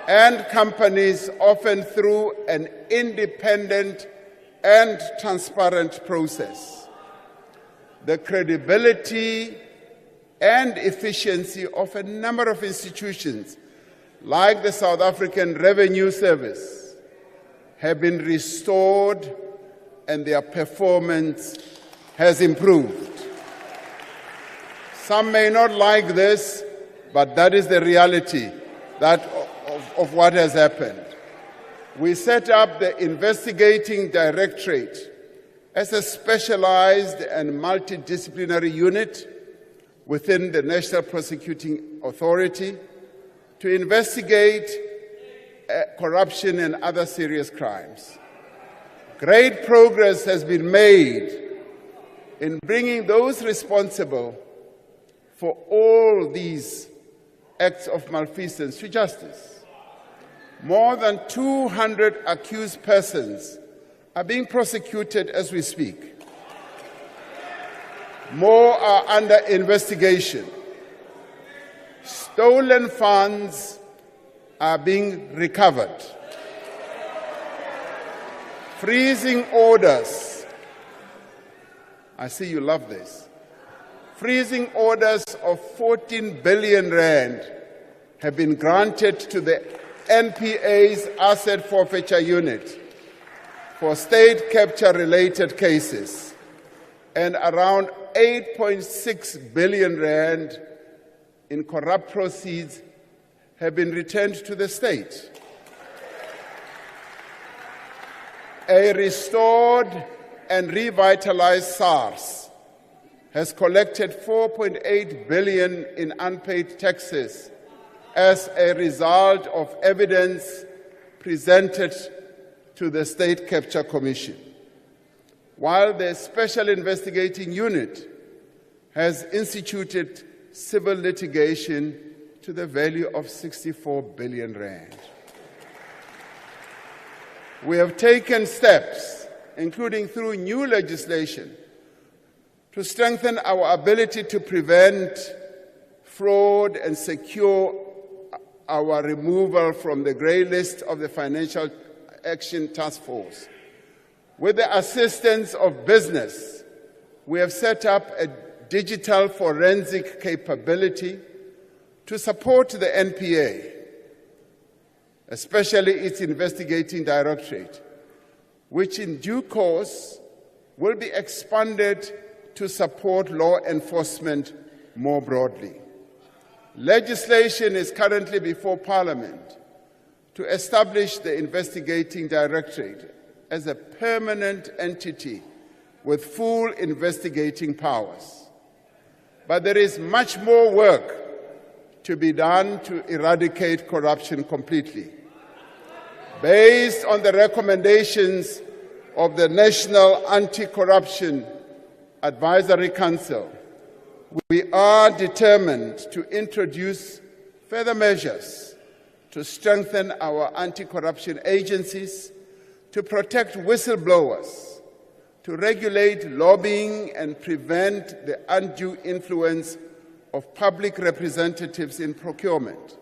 and companies, often through an independent and transparent process. The credibility and efficiency of a number of institutions, like the South African Revenue Service, have been restored and their performance has improved. Some may not like this, but that is the reality of what has happened. We set up the Investigating Directorate as a specialized and multidisciplinary unit within the National Prosecuting Authority to investigate corruption and other serious crimes. Great progress has been made in bringing those responsible for all these acts of malfeasance to justice. More than 200 accused persons are being prosecuted as we speak. More are under investigation. Stolen funds are being recovered. Freezing orders. I see you love this. Freezing orders of 14 billion rand have been granted to the NPA's Asset Forfeiture Unit for state capture-related cases, and around 8.6 billion rand in corrupt proceeds have been returned to the state. A restored and revitalized SARS has collected 4.8 billion in unpaid taxes as a result of evidence presented to the State Capture Commission, while the Special Investigating Unit has instituted civil litigation to the value of 64 billion rand. We have taken steps, including through new legislation, to strengthen our ability to prevent fraud and secure our removal from the grey list of the Financial Action Task Force. With the assistance of business, we have set up a digital forensic capability to support the NPA, especially its investigating directorate, which in due course will be expanded to support law enforcement more broadly. Legislation is currently before Parliament to establish the investigating directorate as a permanent entity with full investigating powers. But there is much more work to be done to eradicate corruption completely. Based on the recommendations of the National Anti-Corruption Advisory Council, we are determined to introduce further measures to strengthen our anti-corruption agencies, to protect whistleblowers, to regulate lobbying and prevent the undue influence of public representatives in procurement.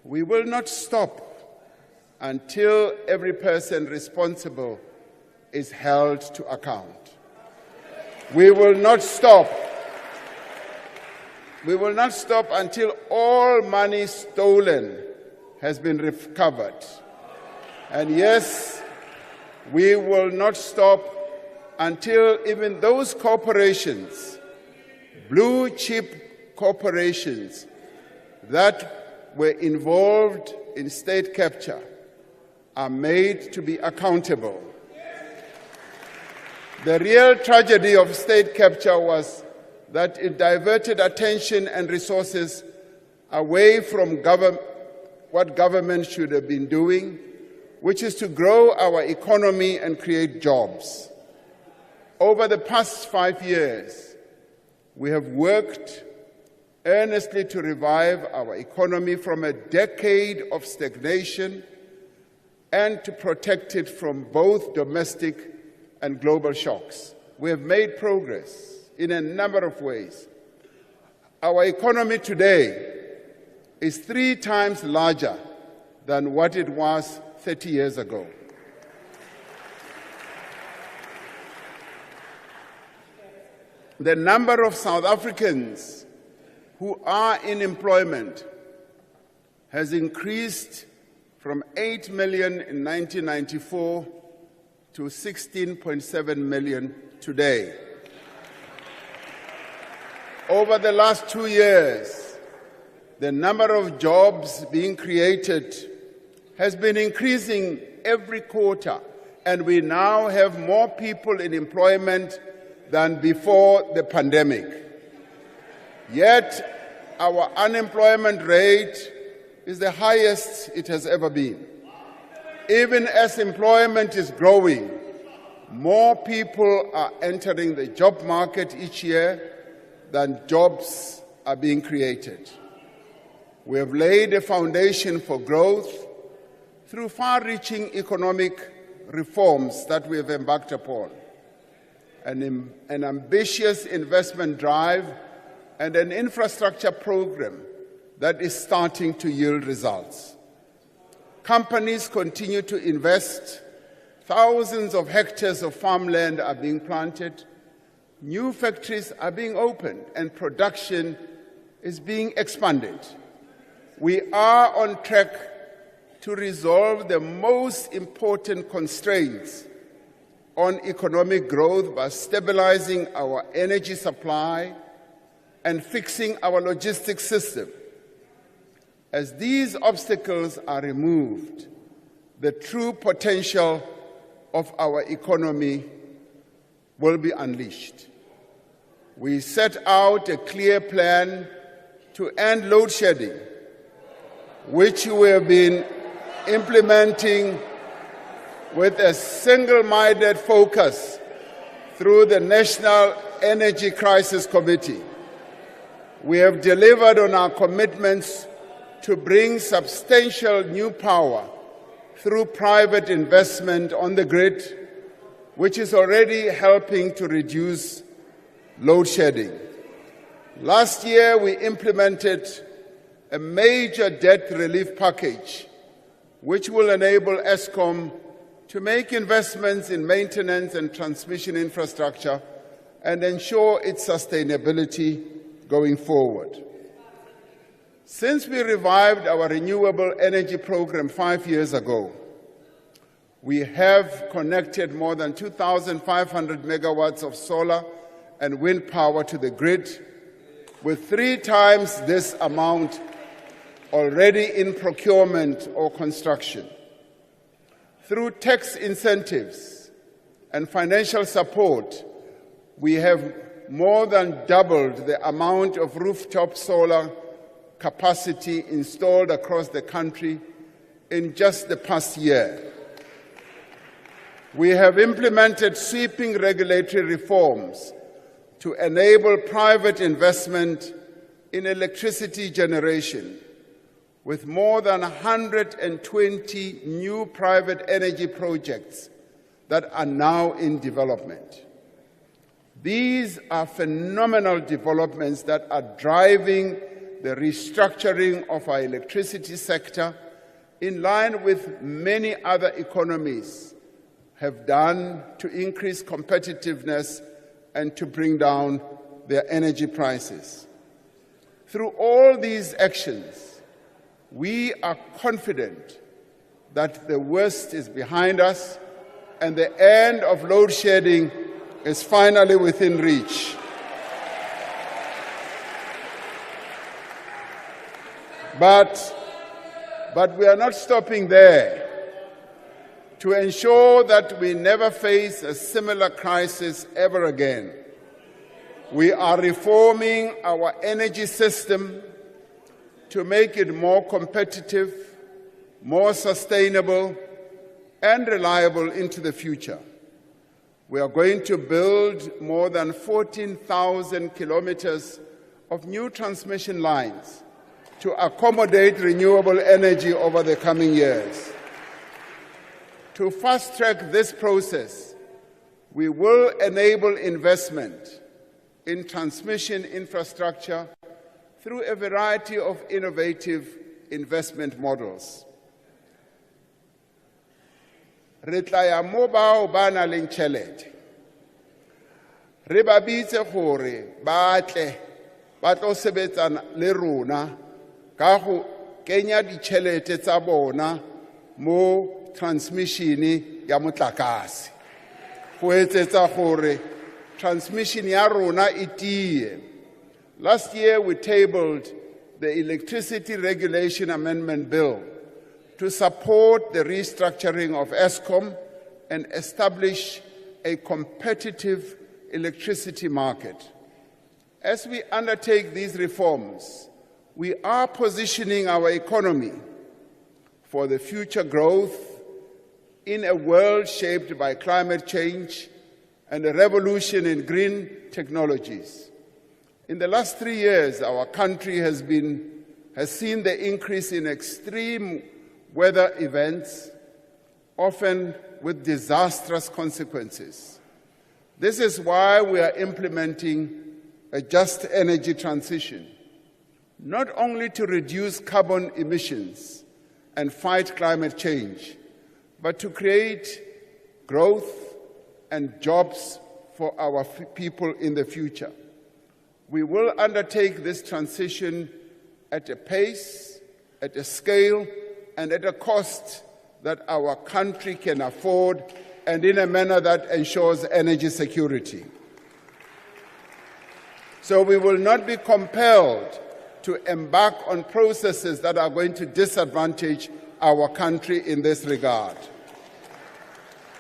We will not stop until every person responsible is held to account. We will not stop. We will not stop until all money stolen has been recovered. And yes, we will not stop until even those corporations, blue chip corporations that were involved in state capture, are made to be accountable. The real tragedy of state capture was that it diverted attention and resources away from what government should have been doing, which is to grow our economy and create jobs. Over the past 5 years, we have worked earnestly to revive our economy from a decade of stagnation and to protect it from both domestic and global shocks. We have made progress in a number of ways. Our economy today is 3 times larger than what it was 30 years ago. The number of South Africans who are in employment has increased from 8 million in 1994 to 16.7 million today. Over the last 2 years, the number of jobs being created has been increasing every quarter, and we now have more people in employment than before the pandemic. Yet our unemployment rate is the highest it has ever been. Even as employment is growing, more people are entering the job market each year than jobs are being created. We have laid a foundation for growth through far-reaching economic reforms that we have embarked upon, an ambitious investment drive and an infrastructure program that is starting to yield results. Companies continue to invest. Thousands of hectares of farmland are being planted. New factories are being opened and production is being expanded. We are on track to resolve the most important constraints on economic growth by stabilizing our energy supply and fixing our logistics system. As these obstacles are removed, the true potential of our economy will be unleashed. We set out a clear plan to end load shedding, which we have been implementing with a single-minded focus through the National Energy Crisis Committee. We have delivered on our commitments to bring substantial new power through private investment on the grid, which is already helping to reduce load shedding. Last year, we implemented a major debt relief package, which will enable Eskom to make investments in maintenance and transmission infrastructure and ensure its sustainability going forward. Since we revived our renewable energy program 5 years ago, we have connected more than 2,500 megawatts of solar and wind power to the grid, with 3 times this amount already in procurement or construction. Through tax incentives and financial support, we have more than doubled the amount of rooftop solar capacity installed across the country in just the past year. We have implemented sweeping regulatory reforms to enable private investment in electricity generation, with more than 120 new private energy projects that are now in development. These are phenomenal developments that are driving the restructuring of our electricity sector in line with many other economies have done to increase competitiveness and to bring down their energy prices. Through all these actions, we are confident that the worst is behind us and the end of load shedding is finally within reach. But we are not stopping there. To ensure that we never face a similar crisis ever again, we are reforming our energy system to make it more competitive, more sustainable, and reliable into the future. We are going to build more than 14,000 kilometers of new transmission lines to accommodate renewable energy over the coming years. To fast-track this process, we will enable investment in transmission infrastructure through a variety of innovative investment models. Re tla ya mo bao ba nang le tšhelete. Re ba bitse gore ba tle ba tlo sebetsana le rona ka go kenya ditšhelete tsa bona mo transmission ya motlakase go etsetsa gore transmission ya rona e tie. Last year we tabled the Electricity Regulation Amendment Bill to support the restructuring of Eskom and establish a competitive electricity market. As we undertake these reforms, we are positioning our economy for the future growth in a world shaped by climate change and a revolution in green technologies. In the last 3 years, our country has seen the increase in extreme weather events, often with disastrous consequences. This is why we are implementing a just energy transition, not only to reduce carbon emissions and fight climate change, but to create growth and jobs for our people in the future. We will undertake this transition at a pace, at a scale, and at a cost that our country can afford, and in a manner that ensures energy security. So we will not be compelled to embark on processes that are going to disadvantage our country in this regard.